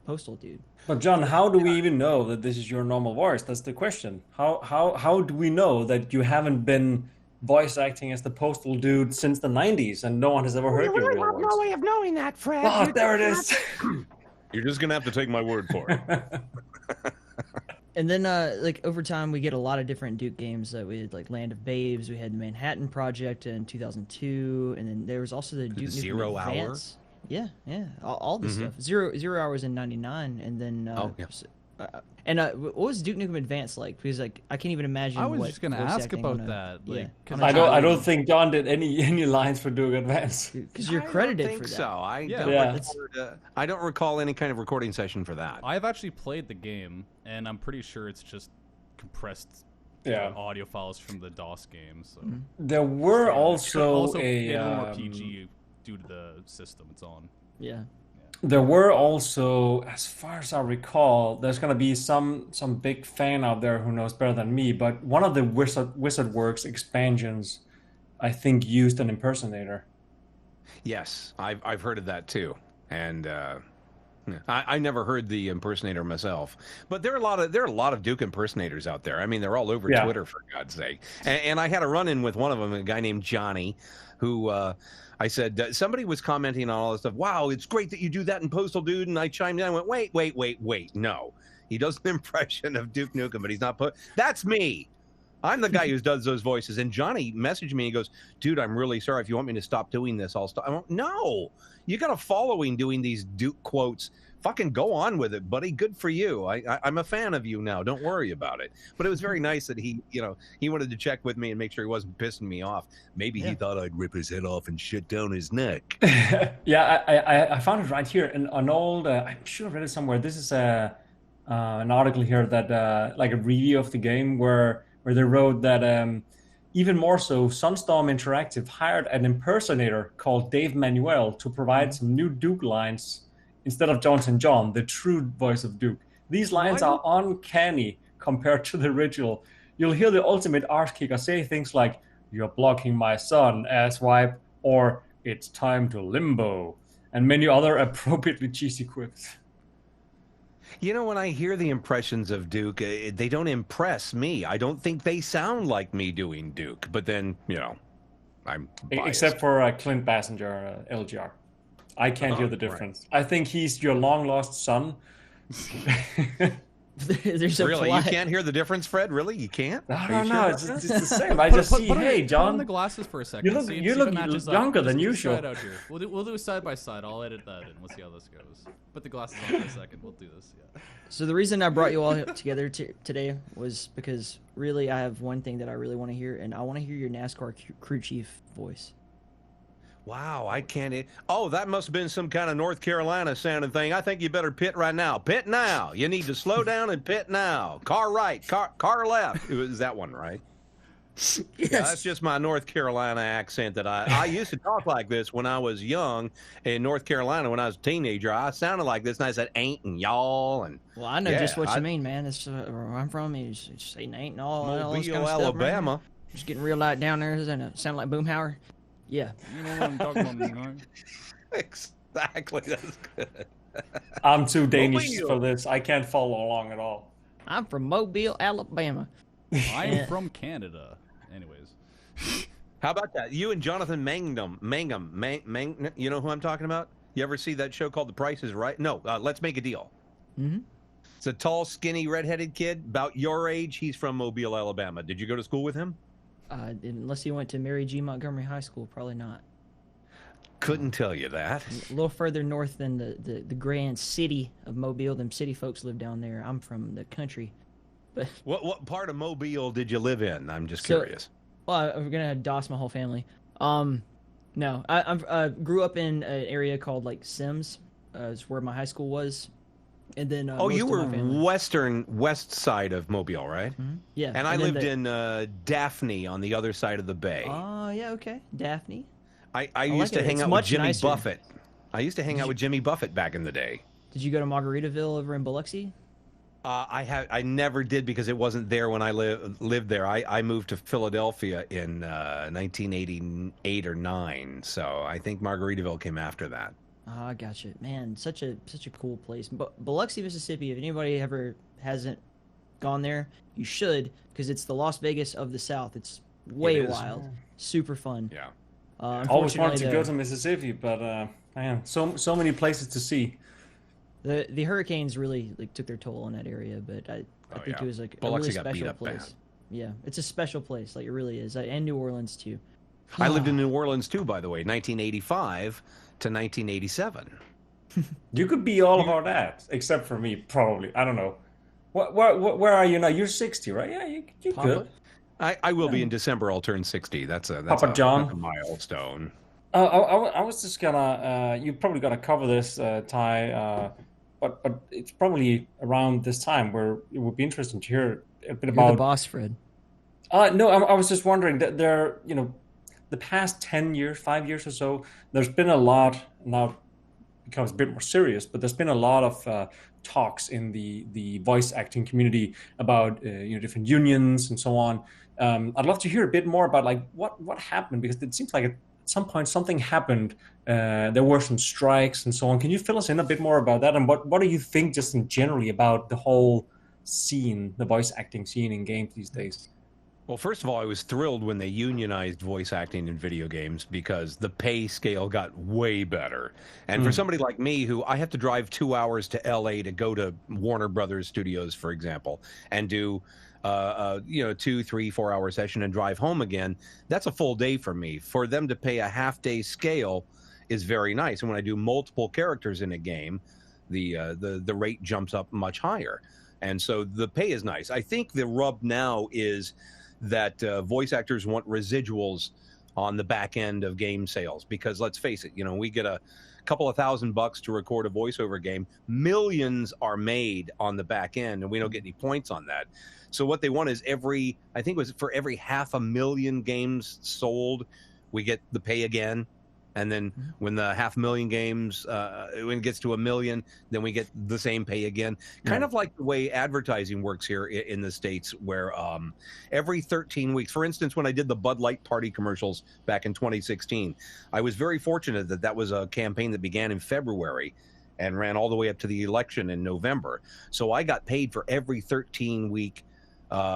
Speaker 1: Postal dude.
Speaker 4: But John, how do we even know that this is your normal voice? That's the question. How do we know that you haven't been voice acting as the Postal dude since the 90s and no one has ever heard your real voice?
Speaker 2: No way of knowing that, Fred.
Speaker 4: Oh, there it is.
Speaker 2: You're just gonna have to take my word for it.
Speaker 1: And then, like, over time, we get a lot of different Duke games. We had, like, Land of Babes. We had the Manhattan Project in 2002. And then there was also the Duke Nukem Advance. Yeah, all this stuff. Zero Hours in 99. And then... what was Duke Nukem Advance like? Because, like, I can't even imagine
Speaker 3: I was just going to ask about that. Like,
Speaker 4: I don't think John did any lines for Duke Advance.
Speaker 1: Because you're credited for that.
Speaker 2: So I don't recall any kind of recording session for that.
Speaker 3: I've actually played the game, and I'm pretty sure it's just compressed audio files from the DOS game. So
Speaker 4: there were also a
Speaker 3: more PG due to the system it's on.
Speaker 1: Yeah.
Speaker 4: There were also, as far as I recall, there's going to be some big fan out there who knows better than me, but one of the Wizard Works expansions, I think, used an impersonator.
Speaker 2: Yes, I've heard of that too, and I never heard the impersonator myself. But there are a lot of Duke impersonators out there. I mean, they're all over Twitter, for God's sake. And I had a run-in with one of them, a guy named Johnny, who. I said, somebody was commenting on all this stuff. Wow, it's great that you do that in Postal Dude. And I chimed in. I went, wait. No. He does an impression of Duke Nukem, but he's not. That's me. I'm the guy who does those voices. And Johnny messaged me and goes, dude, I'm really sorry. If you want me to stop doing this, I'll stop. I went, no, you got a following doing these Duke quotes. Fucking go on with it, buddy. Good for you. I'm a fan of you now. Don't worry about it. But it was very nice that he wanted to check with me and make sure he wasn't pissing me off. Maybe he thought I'd rip his head off and shit down his neck.
Speaker 4: I found it right here in an old. I'm sure I read it somewhere. This is an article here that like a review of the game where they wrote that even more so, Sunstorm Interactive hired an impersonator called Dave Manuel to provide some new Duke lines. Instead of Jon St, the true voice of Duke. These lines are uncanny compared to the original. You'll hear the ultimate arse kicker say things like, "You're blocking my son, asswipe," or "It's time to limbo," and many other appropriately cheesy quips.
Speaker 2: You know, when I hear the impressions of Duke, they don't impress me. I don't think they sound like me doing Duke. But then, I'm biased.
Speaker 4: Except for Clint Bassinger, LGR. I can't hear the difference. Right. I think he's your long-lost son.
Speaker 1: There's a
Speaker 2: really?
Speaker 1: plot.
Speaker 2: You can't hear the difference, Fred? Really? You can't?
Speaker 4: I don't know. It's the same. I just see, hey, John.
Speaker 3: Put on the glasses for a second.
Speaker 4: You look younger than usual.
Speaker 3: Out here. We'll do side by side. I'll edit that in. We'll see how this goes. Put the glasses on for a second. We'll do this. Yeah.
Speaker 1: So the reason I brought you all together today was because really I have one thing that I really want to hear, and I want to hear your NASCAR crew chief voice.
Speaker 2: Wow, I can't. Oh, that must have been some kind of North Carolina sounding thing. I think you better pit right now. Pit now. You need to slow down and pit now. Car right, car left. Is that one right?
Speaker 1: Yes.
Speaker 2: Yeah, that's just my North Carolina accent that I used to talk like this when I was young in North Carolina. When I was a teenager, I sounded like this, and I said ain't and y'all. And
Speaker 1: well, I know just what you mean, man. It's where I'm from. You just say ain't and all this kind of
Speaker 2: Alabama.
Speaker 1: Stuff, just getting real light down there. Doesn't it sound like Boomhauer? Yeah.
Speaker 3: You know what I'm talking about, you know?
Speaker 2: Exactly. That's good.
Speaker 4: I'm too Danish for this. I can't follow along at all.
Speaker 1: I'm from Mobile, Alabama.
Speaker 3: I'm from Canada. Anyways.
Speaker 2: How about that? You and Jonathan Mangum. You know who I'm talking about? You ever see that show called The Price is Right? No, Let's Make a Deal.
Speaker 1: Mm-hmm.
Speaker 2: It's a tall, skinny, redheaded kid about your age. He's from Mobile, Alabama. Did you go to school with him?
Speaker 1: Unless you went to Mary G. Montgomery High School, probably not.
Speaker 2: Couldn't tell you that.
Speaker 1: A little further north than the grand city of Mobile. Them city folks live down there. I'm from the country. But
Speaker 2: what part of Mobile did you live in? I'm just curious.
Speaker 1: Well, I'm gonna DOS my whole family. No, I grew up in an area called like Sims. Is where my high school was. And then
Speaker 2: you were west side of Mobile, right?
Speaker 1: Mm-hmm. Yeah.
Speaker 2: And I lived in Daphne on the other side of the bay.
Speaker 1: Oh, yeah, okay. Daphne.
Speaker 2: I used to hang out with Jimmy Buffett. I used to hang out with Jimmy Buffett back in the day.
Speaker 1: Did you go to Margaritaville over in Biloxi?
Speaker 2: I never did because it wasn't there when I lived there. I moved to Philadelphia in 1988 or 9, so I think Margaritaville came after that.
Speaker 1: Oh, I gotcha. Man, such a cool place. But Biloxi, Mississippi, if anybody ever hasn't gone there, you should, because it's the Las Vegas of the South. It's way wild. Super fun.
Speaker 2: Yeah.
Speaker 4: Always wanted to go to Mississippi, but man, so many places to see.
Speaker 1: The hurricanes really took their toll on that area, but I think it was like
Speaker 2: Biloxi
Speaker 1: a really special place. Bad. Yeah, it's a special place. Like it really is. And New Orleans too.
Speaker 2: I lived in New Orleans too, by the way, 1985 to 1987.
Speaker 4: You could be all about that, except for me, probably. I don't know. Where are you now? You're 60, right? Yeah, you could.
Speaker 2: I will be in December. I'll turn 60. That's a milestone.
Speaker 4: I was just gonna. You're probably gonna cover this, Ty. But it's probably around this time where it would be interesting to hear a bit about.
Speaker 1: You're the boss, Fred.
Speaker 4: No, I was just wondering that there, the past 10 years, 5 years or so, there's been a lot. Now it becomes a bit more serious, but there's been a lot of talks in the voice acting community about different unions and so on. I'd love to hear a bit more about what happened, because it seems like at some point something happened. There were some strikes and so on. Can you fill us in a bit more about that? And what do you think just in generally about the whole scene, the voice acting scene in games these days?
Speaker 2: Well, first of all, I was thrilled when they unionized voice acting in video games because the pay scale got way better. And for somebody like me, who I have to drive 2 hours to LA to go to Warner Brothers Studios, for example, and do 2, 3, 4 hour session and drive home again, that's a full day for me. For them to pay a half day scale is very nice. And when I do multiple characters in a game, the rate jumps up much higher. And so the pay is nice. I think the rub now is that voice actors want residuals on the back end of game sales, because let's face it, we get a couple of $1,000 to record a voiceover game. Millions are made on the back end, and we don't get any points on that. So what they want is for every 500,000 games sold, we get the pay again. And then when the 500,000 games, when it gets to 1 million, then we get the same pay again. Kind of like the way advertising works here in the States, where every 13 weeks, for instance, when I did the Bud Light party commercials back in 2016, I was very fortunate that was a campaign that began in February and ran all the way up to the election in November. So I got paid for every 13-week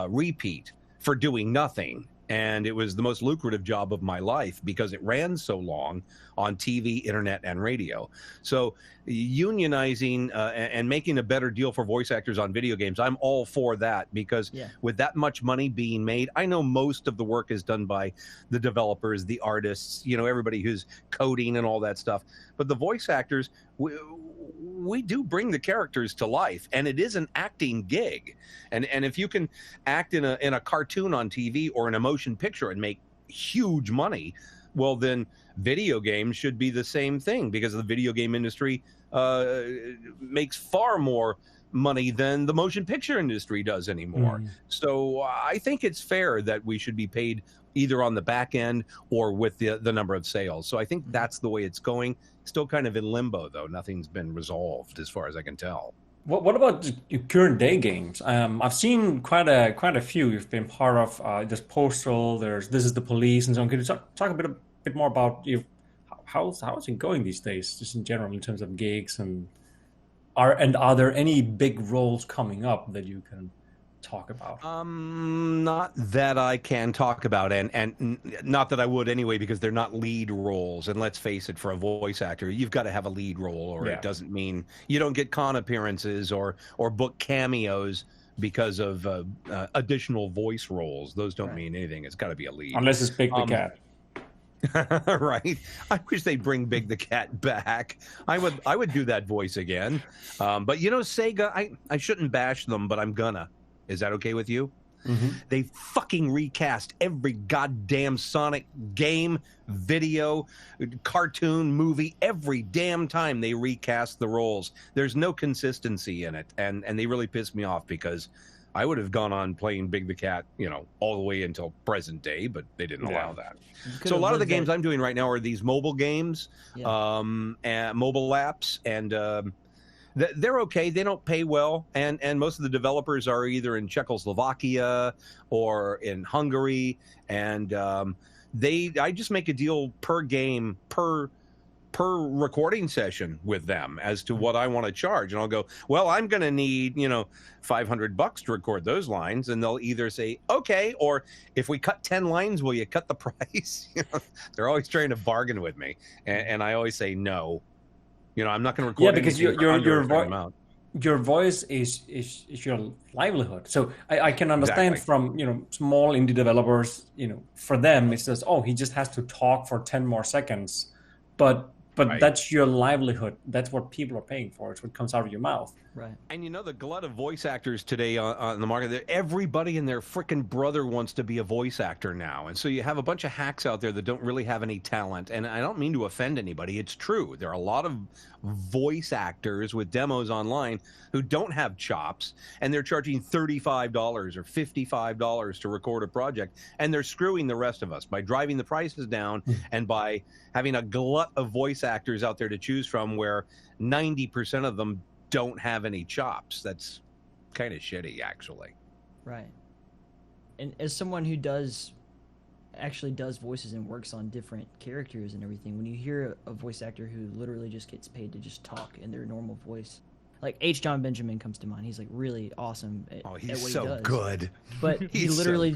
Speaker 2: repeat for doing nothing. And it was the most lucrative job of my life because it ran so long on TV, internet, and radio. So unionizing and making a better deal for voice actors on video games, I'm all for that, because with that much money being made, I know most of the work is done by the developers, the artists, everybody who's coding and all that stuff. But the voice actors, we do bring the characters to life, and it is an acting gig. And if you can act in a cartoon on TV or in a motion picture and make huge money, well, then video games should be the same thing, because the video game industry makes far more money than the motion picture industry does anymore. So I think it's fair that we should be paid either on the back end or with the number of sales. So I think that's the way it's going. Still kind of in limbo, though. Nothing's been resolved as far as I can tell.
Speaker 4: What about your current day games? I've seen quite a few. You've been part of there's Postal, there's This Is the Police, and so on. Can you talk a bit more about how's it going these days, just in general, in terms of gigs, and are there any big roles coming up that you can talk about?
Speaker 2: Not that I can talk about, and not that I would anyway, because they're not lead roles. And let's face it, for a voice actor, you've got to have a lead role, or it doesn't mean you don't get con appearances or book cameos because of additional voice roles. Those don't mean anything. It's got to be a lead,
Speaker 4: unless it's Big the Cat.
Speaker 2: Right. I wish they'd bring Big the Cat back. I would do that voice again. But Sega, I shouldn't bash them, but I'm gonna. Is that okay with you? They fucking recast every goddamn Sonic game, video, cartoon, movie. Every damn time they recast the roles. There's no consistency in it, and they really piss me off, because I would have gone on playing Big the Cat, all the way until present day, but they didn't allow that. So a lot of the games I'm doing right now are these mobile games, and mobile apps, and they're okay. They don't pay well, and most of the developers are either in Czechoslovakia or in Hungary, and I just make a deal per game, per recording session with them as to what I want to charge, and I'll go, well, I'm going to need $500 to record those lines, and they'll either say okay, or if we cut 10 lines, will you cut the price? They're always trying to bargain with me, and I always say no. I'm not going to record. Yeah,
Speaker 4: because your voice is your livelihood. So I can understand from small indie developers. For them it's just, he just has to talk for 10 more seconds, but that's your livelihood. That's what people are paying for. It's what comes out of your mouth.
Speaker 1: Right.
Speaker 2: And the glut of voice actors today on the market, everybody and their freaking brother wants to be a voice actor now. And so you have a bunch of hacks out there that don't really have any talent. And I don't mean to offend anybody. It's true. There are a lot of voice actors with demos online who don't have chops, and they're charging $35 or $55 to record a project. And they're screwing the rest of us by driving the prices down and by having a glut of voice actors out there to choose from, where 90% of them don't have any chops. That's kind of shitty, actually.
Speaker 1: Right. And as someone who does voices and works on different characters and everything, when you hear a voice actor who literally just gets paid to just talk in their normal voice, like H. John Benjamin comes to mind. He's like really awesome at what he does.
Speaker 2: Good.
Speaker 1: But he literally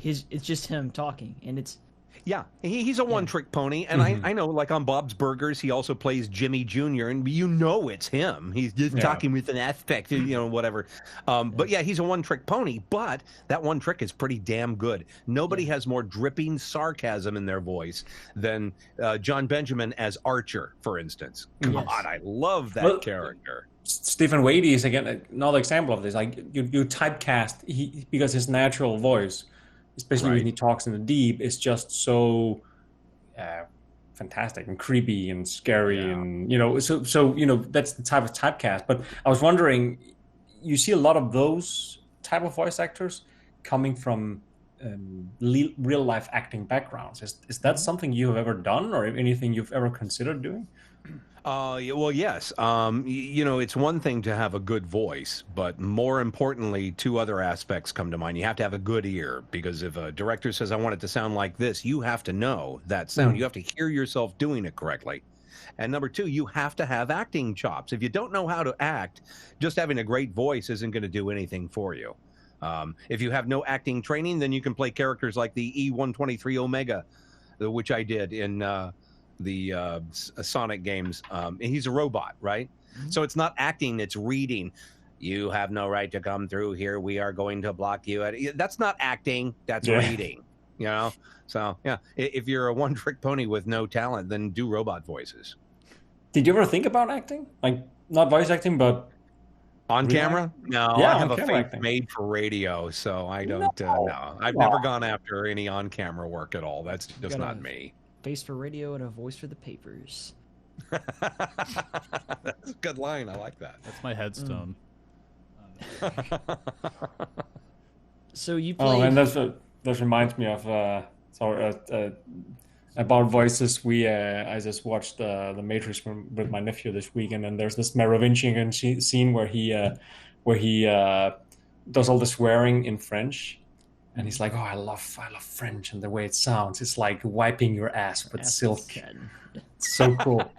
Speaker 1: it's just him talking, and it's
Speaker 2: Yeah, he's a one-trick pony, and I know, like on Bob's Burgers, he also plays Jimmy Jr., and you know it's him. He's just talking with an aspect, whatever. But yeah, he's a one-trick pony, but that one trick is pretty damn good. Nobody has more dripping sarcasm in their voice than John Benjamin as Archer, for instance. God, I love that character.
Speaker 4: Stephen Wadey is, again, another example of this. Like, you typecast, because his natural voice, especially when he talks in the deep, is just so fantastic and creepy and scary, and so that's the type of typecast. But I was wondering, you see a lot of those type of voice actors coming from real life acting backgrounds. Is that something you have ever done, or anything you've ever considered doing?
Speaker 2: Well, yes. It's one thing to have a good voice, but more importantly, two other aspects come to mind. You have to have a good ear, because if a director says, I want it to sound like this, you have to know that sound. You have to hear yourself doing it correctly. And number two, you have to have acting chops. If you don't know how to act, just having a great voice isn't going to do anything for you. If you have no acting training, then you can play characters like the E123 Omega, which I did in the Sonic games. He's a robot, right? So it's not acting, it's reading. You have no right to come through here. We are going to block you. That's not acting, that's reading, So, yeah, if you're a one-trick pony with no talent, then do robot voices.
Speaker 4: Did you ever think about acting? Like, not voice acting, but...
Speaker 2: On camera? No,
Speaker 4: yeah,
Speaker 2: I have a face made for radio, so I don't know. I've never gone after any on-camera work at all. That's just not me.
Speaker 1: Face for radio and a voice for the papers.
Speaker 2: That's a good line. I like that.
Speaker 3: That's my headstone.
Speaker 1: So you played...
Speaker 4: Oh, and that reminds me of about voices. I just watched the Matrix with my nephew this weekend, and there's this Merovingian scene where he does all the swearing in French. And he's like, "Oh, I love French and the way it sounds. It's like wiping your ass with silk." It's so cool.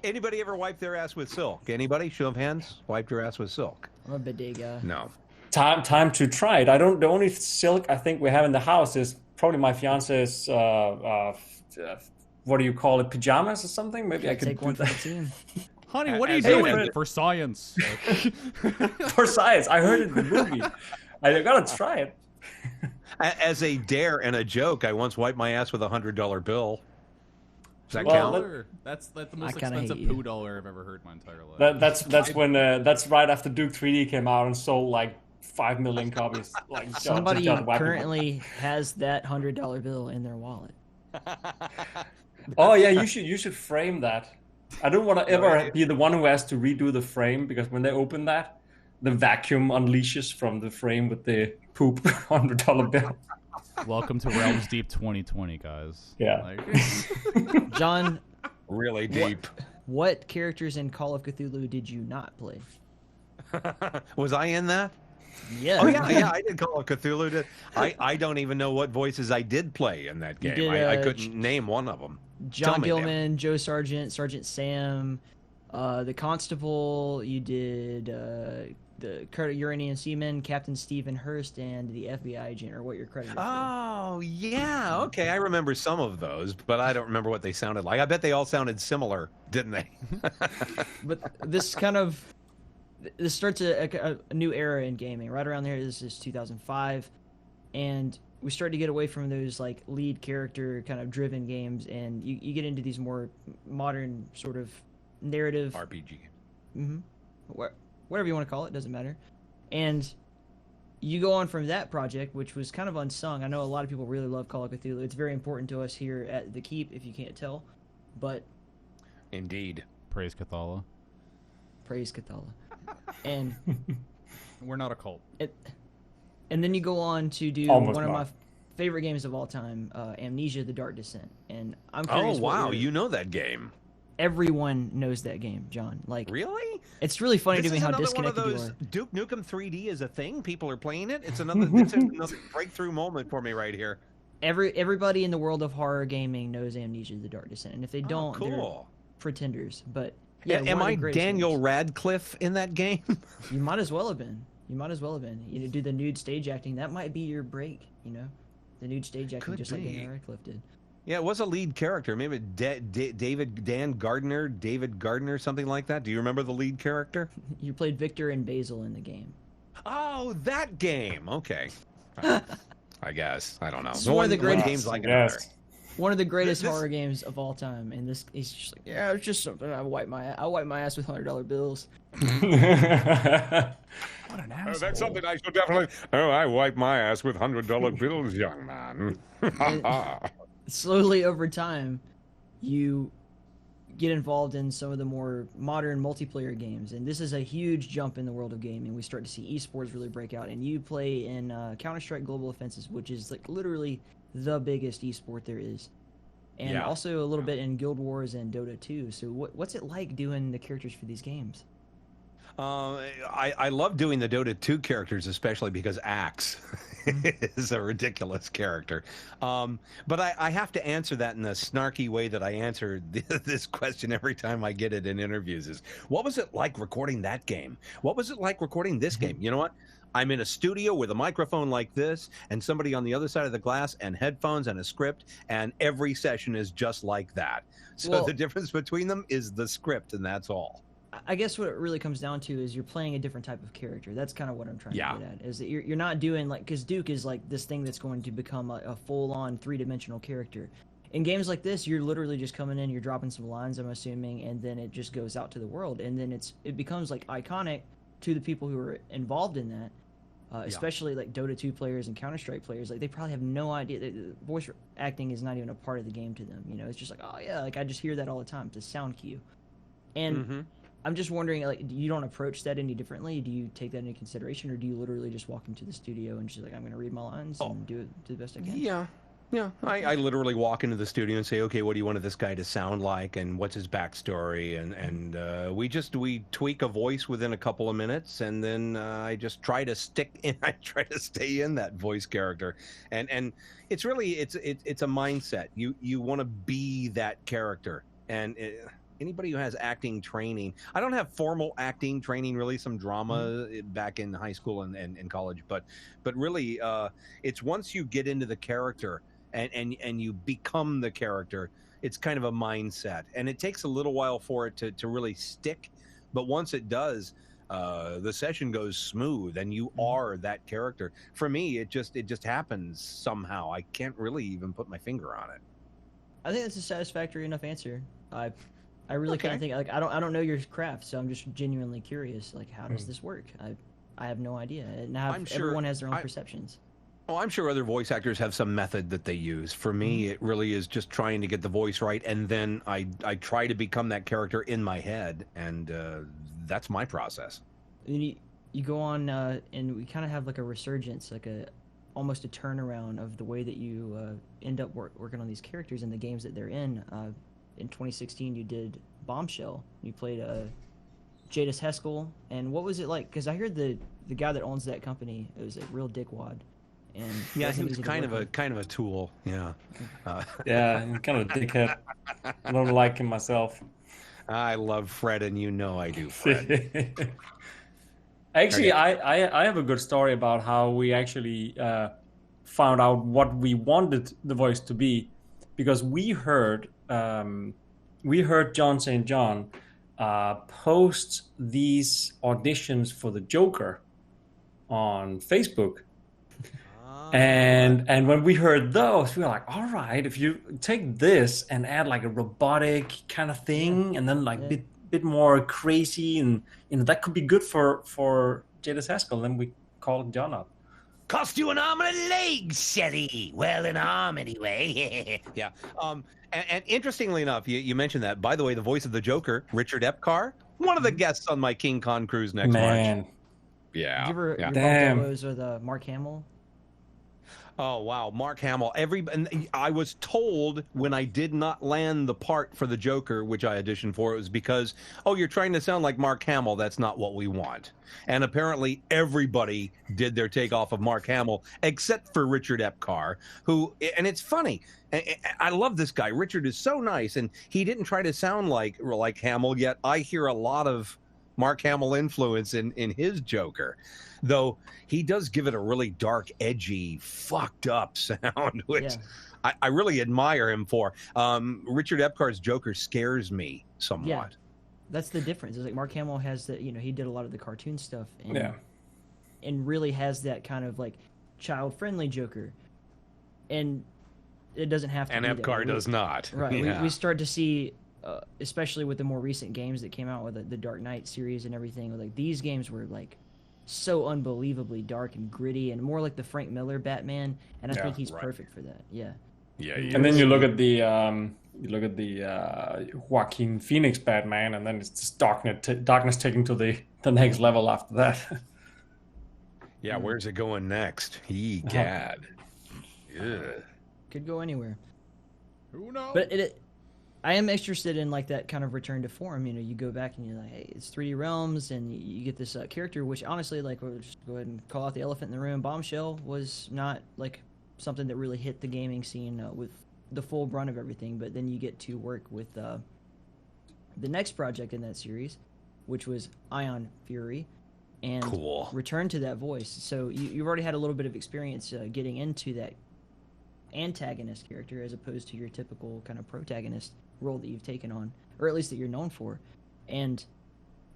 Speaker 2: Anybody ever wipe their ass with silk? Anybody? Show of hands. Wiped your ass with silk?
Speaker 1: I'm a bidet guy.
Speaker 2: No.
Speaker 4: Time to try it. The only silk I think we have in the house is probably my fiance's. What do you call it? Pajamas or something? Maybe I could
Speaker 1: take one for the team.
Speaker 3: Honey, what are you doing? For science.
Speaker 4: For science. I heard it in the movie. I gotta try it.
Speaker 2: As a dare and a joke, I once wiped my ass with $100 bill. Does that count?
Speaker 3: That's the most expensive poo dollar I've ever heard in my entire life.
Speaker 4: That's right after Duke 3D came out and sold like 5 million copies. Like
Speaker 1: somebody currently has that $100 bill in their wallet.
Speaker 4: Oh yeah, you should frame that. I don't want to ever be the one who has to redo the frame, because when they open that, the vacuum unleashes from the frame with the poop $100 bill.
Speaker 3: Welcome to Realms Deep 2020, guys.
Speaker 4: Yeah.
Speaker 1: John,
Speaker 2: really deep.
Speaker 1: What characters in Call of Cthulhu did you not play?
Speaker 2: Was I in that?
Speaker 1: Yeah.
Speaker 2: Oh yeah, I did Call of Cthulhu. I don't even know what voices I did play in that game. I couldn't name one of them.
Speaker 1: John Gilman, Joe Sargent, Sergeant Sam, the Constable. You did the Uranian Seaman, Captain Stephen Hurst, and the FBI agent, or what you're credited for.
Speaker 2: Oh, yeah. Okay, I remember some of those, but I don't remember what they sounded like. I bet they all sounded similar, didn't they?
Speaker 1: But this starts a new era in gaming. Right around there, this is 2005, and we start to get away from those like lead character kind of driven games, and you get into these more modern sort of narrative
Speaker 2: RPG.
Speaker 1: Mm-hmm. Whatever you want to call it, doesn't matter. And you go on from that project, which was kind of unsung. I know a lot of people really love Call of Cthulhu. It's very important to us here at the Keep, if you can't tell. But
Speaker 2: indeed,
Speaker 3: praise Cthulhu.
Speaker 1: Praise Cthulhu. And
Speaker 3: we're not a cult.
Speaker 1: And then you go on to do one of my favorite games of all time, Amnesia: The Dark Descent. And I'm curious.
Speaker 2: Oh wow, you know that game.
Speaker 1: Everyone knows that game, John. Like,
Speaker 2: really?
Speaker 1: It's really funny to me how disconnected you are.
Speaker 2: Duke Nukem 3D is a thing. People are playing it. It's another breakthrough moment for me right here.
Speaker 1: Everybody in the world of horror gaming knows Amnesia: The Dark Descent, and if they don't, they're pretenders. But yeah,
Speaker 2: am I Daniel Radcliffe in that game?
Speaker 1: You might as well have been. You do the nude stage acting. That might be your break. The nude stage acting, just like Daniel Radcliffe did.
Speaker 2: Yeah, it was a lead character. Maybe David Gardner, something like that. Do you remember the lead character?
Speaker 1: You played Victor and Basil in the game.
Speaker 2: Oh, that game. Okay. I guess. I don't know.
Speaker 1: It's one of the greatest
Speaker 2: games like it.
Speaker 1: One of the greatest horror games of all time, and this he's just like, yeah, it's just something I wipe my ass with $100 bills.
Speaker 3: What an asshole.
Speaker 2: That's something I should definitely. Oh, I wipe my ass with $100 bills, young man.
Speaker 1: Slowly over time, you get involved in some of the more modern multiplayer games, and this is a huge jump in the world of gaming. We start to see esports really break out, and you play in Counter-Strike Global Offensive, which is like literally the biggest esport there is, and also a little bit in Guild Wars and Dota 2. So what's it like doing the characters for these games?
Speaker 2: I love doing the Dota 2 characters, especially because Axe is a ridiculous character. But I have to answer that in the snarky way that I answer this question every time I get it in interviews is, what was it like recording that game? What was it like recording this game? You know what? I'm in a studio with a microphone like this and somebody on the other side of the glass and headphones and a script, and every session is just like that. So the difference between them is the script, and that's all.
Speaker 1: I guess what it really comes down to is you're playing a different type of character. That's kind of what I'm trying to get at. Is that you're not doing like, because Duke is like this thing that's going to become a full-on three-dimensional character. In games like this, you're literally just coming in, you're dropping some lines, I'm assuming, and then it just goes out to the world, and then it becomes like iconic to the people who are involved in that. Especially like Dota 2 players and Counter-Strike players, like they probably have no idea. Voice acting is not even a part of the game to them. You know, it's just like, oh yeah, like I just hear that all the time. It's a sound cue. And I'm just wondering, like, you don't approach that any differently? Do you take that into consideration, or do you literally just walk into the studio and just like, I'm going to read my lines and do it to the best I can?
Speaker 2: Yeah. I literally walk into the studio and say, okay, what do you want this guy to sound like, and what's his backstory, and we tweak a voice within a couple of minutes, and then I just try to stay in that voice character, and it's really it's a mindset. You want to be that character, and anybody who has acting training, I don't have formal acting training, really, some drama back in high school and college, but really it's once you get into the character and you become the character, it's kind of a mindset, and it takes a little while for it to really stick, but once it does, the session goes smooth and you are that character. For me, it just happens somehow. I can't really even put my finger on it.
Speaker 1: I think that's a satisfactory enough answer. I really kind of think, like, I don't know your craft, so I'm just genuinely curious. Like, how does this work? I have no idea. And everyone has their own perceptions.
Speaker 2: Oh, I'm sure other voice actors have some method that they use. For me, it really is just trying to get the voice right, and then I try to become that character in my head, and that's my process.
Speaker 1: And you go on, and we kind of have like a resurgence, like almost a turnaround of the way that you end up working on these characters in the games that they're in. In 2016, you did Bombshell. You played Jadus Heskel. And what was it like? Because I heard the guy that owns that company, it was a real dickwad. And
Speaker 2: yeah, he was kind of a tool. Yeah.
Speaker 4: Yeah, kind of a dickhead. I don't like him myself.
Speaker 2: I love Fred, and you know I do, Fred.
Speaker 4: Actually, I have a good story about how we actually found out what we wanted the voice to be, because we heard Jon St. Post these auditions for the Joker on Facebook. And when we heard those, we were like, all right, if you take this and add like a robotic kind of thing, and then like bit more crazy, and that could be good for Jadus Heskel, then we called John up.
Speaker 5: Cost you an arm and a leg, Shetty. Well, an arm anyway.
Speaker 2: Yeah. And interestingly enough, you mentioned that. By the way, the voice of the Joker, Richard Epcar, one of the guests on my King Con cruise next March. Yeah.
Speaker 1: Did you ever bump elbows with Mark Hamill?
Speaker 2: Oh, wow. Mark Hamill. I was told when I did not land the part for the Joker, which I auditioned for, it was because, you're trying to sound like Mark Hamill. That's not what we want. And apparently everybody did their takeoff of Mark Hamill, except for Richard Epcar, and it's funny. I love this guy. Richard is so nice, and he didn't try to sound like Hamill, yet I hear a lot of Mark Hamill influence in his Joker, though he does give it a really dark, edgy, fucked up sound, which I really admire him for. Richard Epcar's Joker scares me somewhat.
Speaker 1: Yeah, that's the difference. It's like Mark Hamill has the, he did a lot of the cartoon stuff, and really has that kind of like child-friendly Joker, and it doesn't have to.
Speaker 2: And
Speaker 1: be
Speaker 2: Epcar does not.
Speaker 1: Right. Yeah. We start to see, especially with the more recent games that came out with the Dark Knight series and everything. Like these games were like so unbelievably dark and gritty, and more like the Frank Miller Batman. And I think he's perfect for that. Yeah.
Speaker 2: Yeah.
Speaker 4: And then you look at the Joaquin Phoenix Batman, and then it's just darkness taken to the next level after that.
Speaker 2: Yeah. Where's it going next? Gad. Yeah.
Speaker 1: Could go anywhere.
Speaker 3: Who knows?
Speaker 1: But I am interested in like that kind of return to form. You go back and you're like, hey, it's 3D Realms, and you get this character, which honestly, like, we'll just go ahead and call out the elephant in the room. Bombshell was not like something that really hit the gaming scene with the full brunt of everything. But then you get to work with the next project in that series, which was Ion Fury, and return to that voice. So you've already had a little bit of experience getting into that antagonist character as opposed to your typical kind of protagonist role that you've taken on, or at least that you're known for. And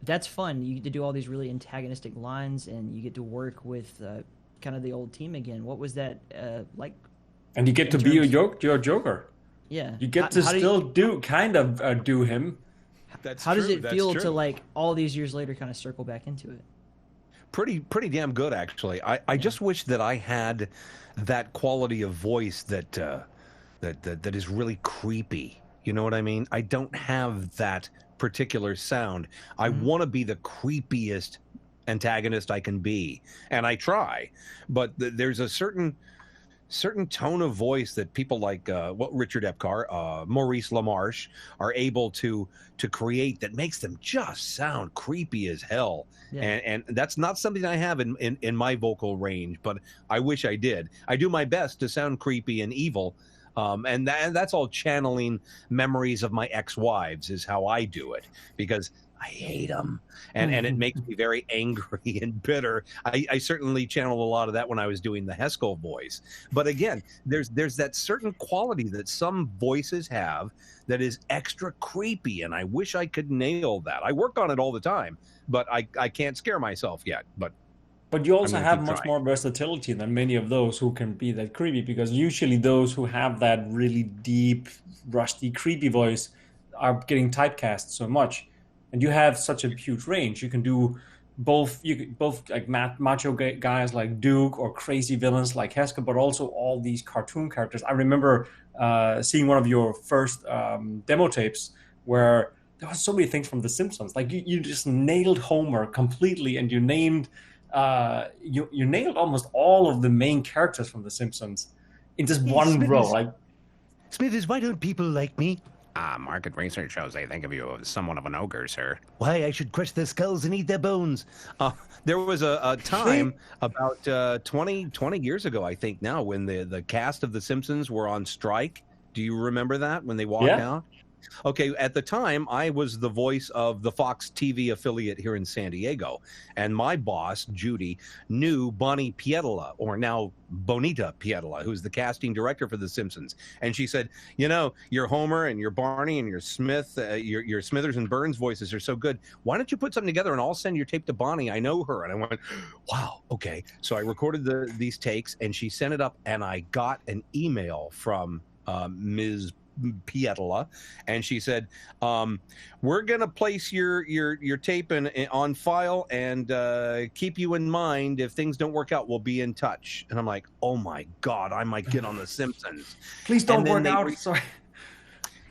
Speaker 1: that's fun. You get to do all these really antagonistic lines, and you get to work with kind of the old team again. What was that like? And
Speaker 4: you get to be your Joker.
Speaker 1: Yeah.
Speaker 4: You get to still do him.
Speaker 1: How does it feel to like all these years later kind of circle back into it?
Speaker 2: Pretty damn good, actually. I just wish that I had that quality of voice that is really creepy. You know what I mean? I don't have that particular sound. I want to be the creepiest antagonist I can be, and I try. But there's a certain tone of voice that people like Richard Epcar, Maurice LaMarche are able to create that makes them just sound creepy as hell. Yeah. And that's not something I have in my vocal range, but I wish I did. I do my best to sound creepy and evil, and that's all channeling memories of my ex-wives is how I do it, because I hate them, and it makes me very angry and bitter. I certainly channeled a lot of that when I was doing the Heskel voice. But again, there's that certain quality that some voices have that is extra creepy, and I wish I could nail that. I work on it all the time, but I can't scare myself yet. But
Speaker 4: you also have much more versatility than many of those who can be that creepy, because usually those who have that really deep, rusty, creepy voice are getting typecast so much. And you have such a huge range. You can do both. Both like macho guys like Duke, or crazy villains like Heskel, but also all these cartoon characters. I remember seeing one of your first demo tapes where there was so many things from The Simpsons. Like you just nailed Homer completely, and you named you nailed almost all of the main characters from The Simpsons in just one row. Like,
Speaker 5: Smithers, why don't people like me?
Speaker 2: Market research shows they think of you as somewhat of an ogre, sir.
Speaker 5: Why, I should crush their skulls and eat their bones.
Speaker 2: There was a time about 20 years ago, I think now, when the cast of The Simpsons were on strike. Do you remember that, when they walked out? Okay, at the time, I was the voice of the Fox TV affiliate here in San Diego, and my boss, Judy, knew Bonnie Pietola, or now Bonita Pietola, who's the casting director for The Simpsons, and she said, your Homer and your Barney and your Smith, your Smithers and Burns voices are so good. Why don't you put something together and I'll send your tape to Bonnie? I know her. And I went, wow, okay. So I recorded these takes, and she sent it up, and I got an email from Ms. Pietola, and she said, we're going to place your tape on file and keep you in mind. If things don't work out, we'll be in touch. And I'm like, oh my God, I might get on The Simpsons.
Speaker 4: Please don't work out. Sorry.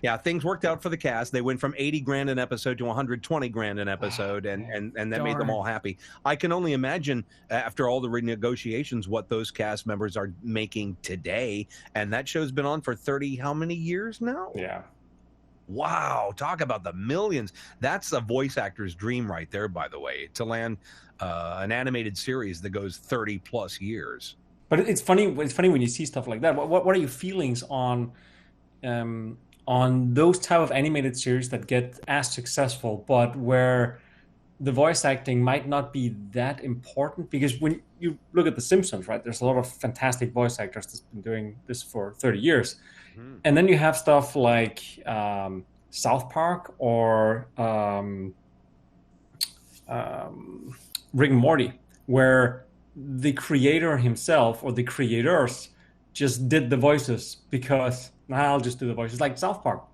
Speaker 2: Yeah, things worked out for the cast. They went from $80,000 an episode to $120,000 an episode, and that made them all happy. I can only imagine, after all the renegotiations, what those cast members are making today. And that show's been on for 30 how many years now?
Speaker 4: Yeah.
Speaker 2: Wow, talk about the millions. That's a voice actor's dream right there, by the way, to land an animated series that goes 30 plus years.
Speaker 4: But it's funny when you see stuff like that. What are your feelings on those type of animated series that get as successful, but where the voice acting might not be that important, because when you look at The Simpsons, right, there's a lot of fantastic voice actors that's been doing this for 30 years. And then you have stuff like South Park or Rick and Morty, where the creator himself or the creators just did the voices because I'll just do the voices. Like South Park,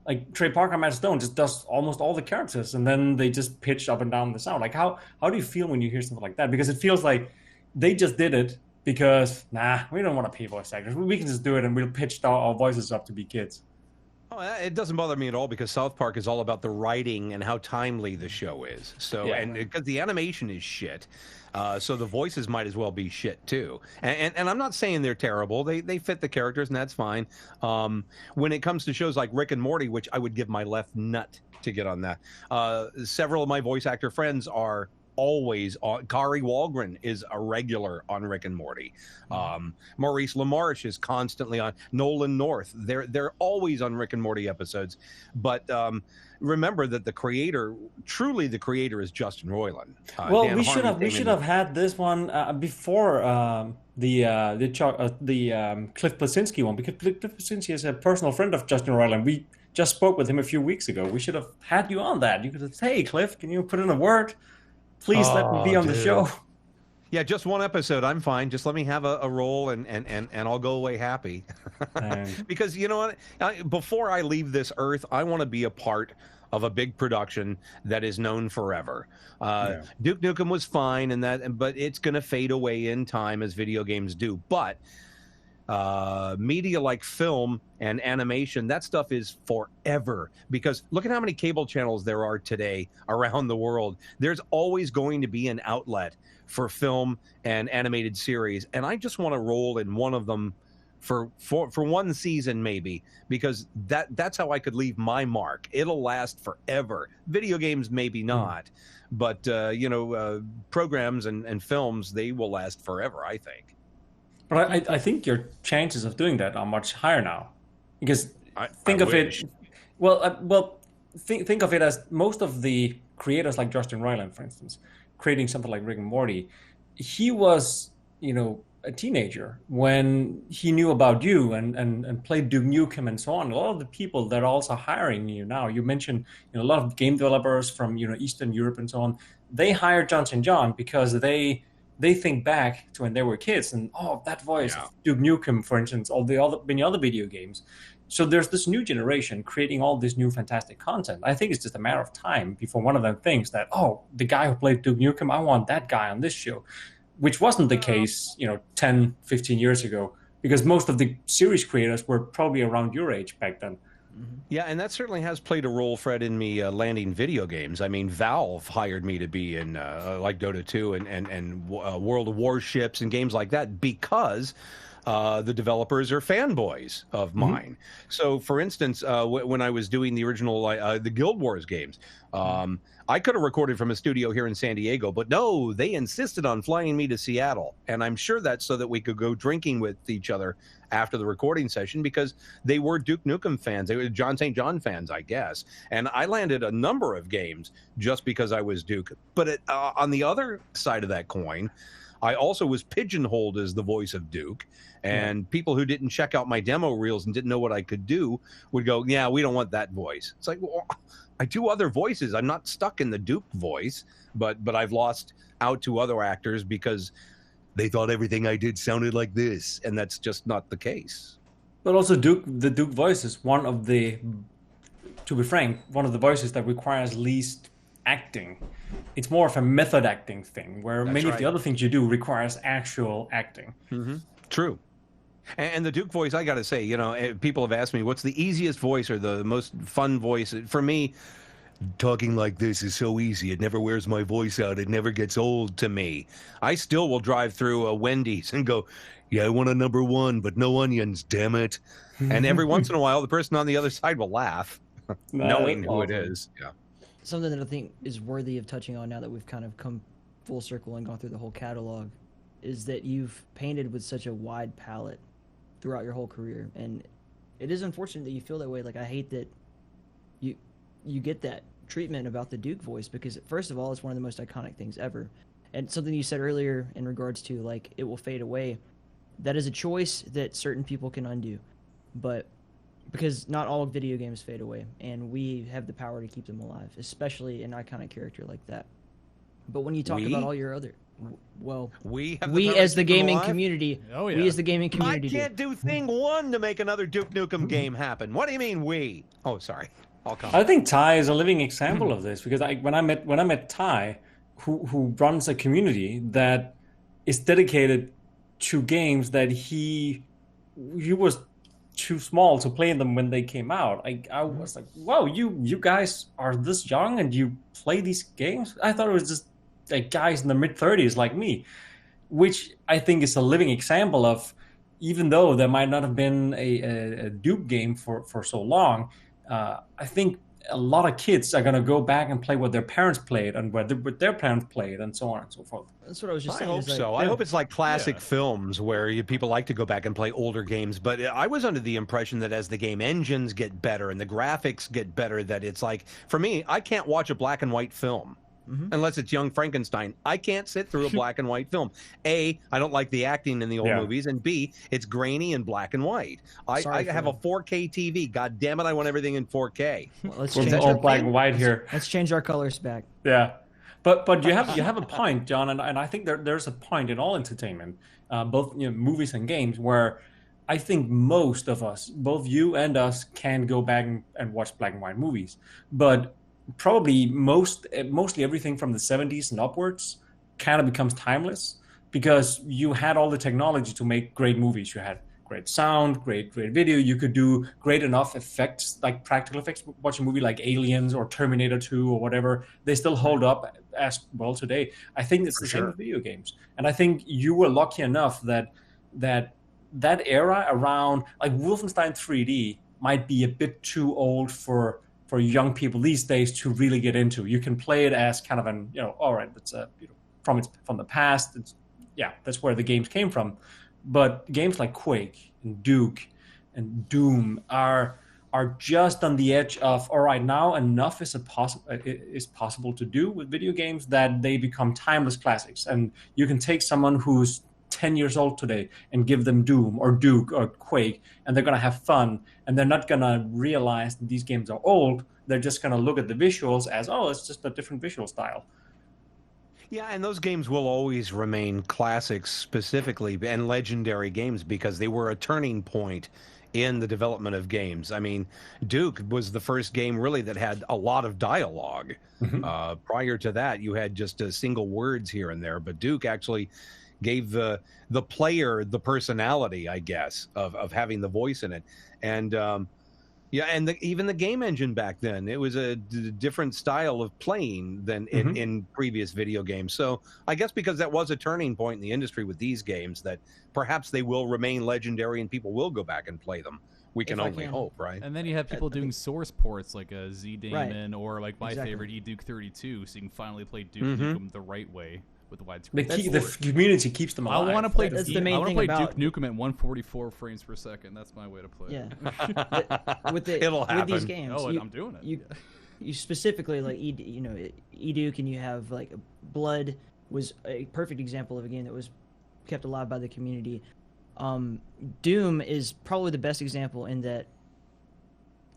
Speaker 4: like Trey Parker, Matt Stone just does almost all the characters, and then they just pitch up and down the sound. Like how do you feel when you hear something like that? Because it feels like they just did it because we don't want to pay voice actors. We can just do it, and we'll pitch our voices up to be kids.
Speaker 2: Oh, it doesn't bother me at all, because South Park is all about the writing and how timely the show is. So, and because the animation is shit, so the voices might as well be shit too. And I'm not saying they're terrible. They fit the characters, and that's fine. When it comes to shows like Rick and Morty, which I would give my left nut to get on that, several of my voice actor friends are always on. Kari Walgren is a regular on Rick and Morty. Maurice LaMarche is constantly on. Nolan North, they're always on Rick and Morty episodes. But remember that the creator is Justin Roiland.
Speaker 4: Well, we should have had this one before the Cliff Blasinski one, because Cliff Blasinski is a personal friend of Justin Roiland. We just spoke with him a few weeks ago. We should have had you on that. You could have said, "Hey, Cliff, can you put in a word? Please let me be on the show."
Speaker 2: Yeah, just one episode. I'm fine. Just let me have a role, and I'll go away happy. Because you know what? Before I leave this earth, I want to be a part of a big production that is known forever. Duke Nukem was fine, but it's going to fade away in time as video games do. But media like film and animation, that stuff is forever, because look at how many cable channels there are today around the world. There's always going to be an outlet for film and animated series, and I just want to roll in one of them for one season maybe, because that's how I could leave my mark. It'll last forever. Video games maybe not, but programs and films, they will last forever, I think.
Speaker 4: But I think your chances of doing that are much higher now, because think of it as most of the creators, like Justin Roiland, for instance, creating something like Rick and Morty. He was, a teenager when he knew about you and played Duke Nukem and so on. A lot of the people that are also hiring you now, you mentioned a lot of game developers from Eastern Europe and so on. They hired Jon St. because they think back to when they were kids and that voice, Duke Nukem, for instance, all the many other video games. So there's this new generation creating all this new fantastic content. I think it's just a matter of time before one of them thinks that, the guy who played Duke Nukem, I want that guy on this show, which wasn't the case, 10, 15 years ago, because most of the series creators were probably around your age back then.
Speaker 2: Yeah, and that certainly has played a role, Fred, in me landing video games. I mean, Valve hired me to be in like Dota 2 and World of Warships and games like that, because the developers are fanboys of mine. So, for instance, when I was doing the original the Guild Wars games, I could have recorded from a studio here in San Diego, but no, they insisted on flying me to Seattle. And I'm sure that's so that we could go drinking with each other after the recording session, because they were Duke Nukem fans. They were Jon St. fans, I guess. And I landed a number of games just because I was Duke. But on the other side of that coin, I also was pigeonholed as the voice of Duke. And people who didn't check out my demo reels and didn't know what I could do would go, yeah, we don't want that voice. It's like, well, I do other voices. I'm not stuck in the Duke voice, but I've lost out to other actors because they thought everything I did sounded like this, and that's just not the case.
Speaker 4: But also the Duke voice is one of the, to be frank, one of the voices that requires least acting. It's more of a method acting thing, where many of the other things you do requires actual acting.
Speaker 2: True. And the Duke voice, I got to say, people have asked me, what's the easiest voice or the most fun voice? For me, talking like this is so easy. It never wears my voice out. It never gets old to me. I still will drive through a Wendy's and go, yeah, I want a number one, but no onions, damn it. And every once in a while, the person on the other side will laugh, knowing who it is. Yeah.
Speaker 1: Something that I think is worthy of touching on now that we've kind of come full circle and gone through the whole catalog is that you've painted with such a wide palette throughout your whole career. And it is unfortunate that you feel that way. Like, I hate that you get that treatment about the Duke voice because, first of all, it's one of the most iconic things ever. And something you said earlier in regards to, like, it will fade away, that is a choice that certain people can undo. But because not all video games fade away, and we have the power to keep them alive, especially an iconic character like that. But when you talk about all your other... Well,
Speaker 2: we
Speaker 1: as the gaming community, we as the gaming community,
Speaker 2: I can't do thing one to make another Duke Nukem game happen. What do you mean we? Oh, sorry. I'll come.
Speaker 4: I think Ty is a living example of this because when I met Ty, who runs a community that is dedicated to games that he was too small to play them when they came out. I was like, wow, you guys are this young and you play these games? I thought it was just like guys in the mid-30s like me, which I think is a living example of, even though there might not have been a Duke game for so long, I think a lot of kids are going to go back and play what their parents played and what their parents played and so on and so forth.
Speaker 1: That's what I was just saying.
Speaker 2: I hope so. I hope it's like classic films where people like to go back and play older games. But I was under the impression that as the game engines get better and the graphics get better, that it's like, for me, I can't watch a black and white film. Unless it's Young Frankenstein. I can't sit through a black and white film. A, I don't like the acting in the old movies, and B, it's grainy and black and white. I have a 4K TV. God damn it, I want everything in 4K.
Speaker 1: Well, let's
Speaker 4: change all black and white here.
Speaker 1: Let's change our colors back.
Speaker 4: Yeah, but you have a point, John, and I think there's a point in all entertainment, both movies and games, where I think most of us, both you and us, can go back and watch black and white movies, but probably mostly everything from the 70s and upwards kind of becomes timeless because you had all the technology to make great movies. You had great sound, great video. You could do great enough effects, like practical effects. Watch a movie like Aliens or Terminator 2 or whatever. They still hold up as well today. I think it's the same with video games. And I think you were lucky enough that era around, like Wolfenstein 3D might be a bit too old for young people these days to really get into. You can play it as kind of an, all right, it's from the past. That's where the games came from. But games like Quake and Duke and Doom are just on the edge of, all right, now enough is possible to do with video games that they become timeless classics. And you can take someone who's 10 years old today and give them Doom or Duke or Quake, and they're going to have fun, and they're not going to realize that these games are old. They're just going to look at the visuals as, oh, it's just a different visual style.
Speaker 2: Yeah, and those games will always remain classics specifically and legendary games because they were a turning point in the development of games. I mean, Duke was the first game really that had a lot of dialogue. Prior to that, you had just single words here and there, but Duke actually gave the player the personality, I guess, of having the voice in it. And even the game engine back then, it was a different style of playing than in previous video games. So I guess because that was a turning point in the industry with these games, that perhaps they will remain legendary and people will go back and play them. We can only hope, right?
Speaker 3: And then you have people doing source ports like a Z-Daemon or like my favorite eDuke 32, so you can finally play Duke Nukem the right way. With the widescreen.
Speaker 4: The community keeps them alive.
Speaker 3: I want to play.
Speaker 1: That's the main thing about
Speaker 3: Duke Nukem at 144 frames per second. That's my way to play.
Speaker 1: Yeah, with these games,
Speaker 3: I'm doing it.
Speaker 1: You specifically like eDuke, and you have like Blood was a perfect example of a game that was kept alive by the community. Doom is probably the best example in that.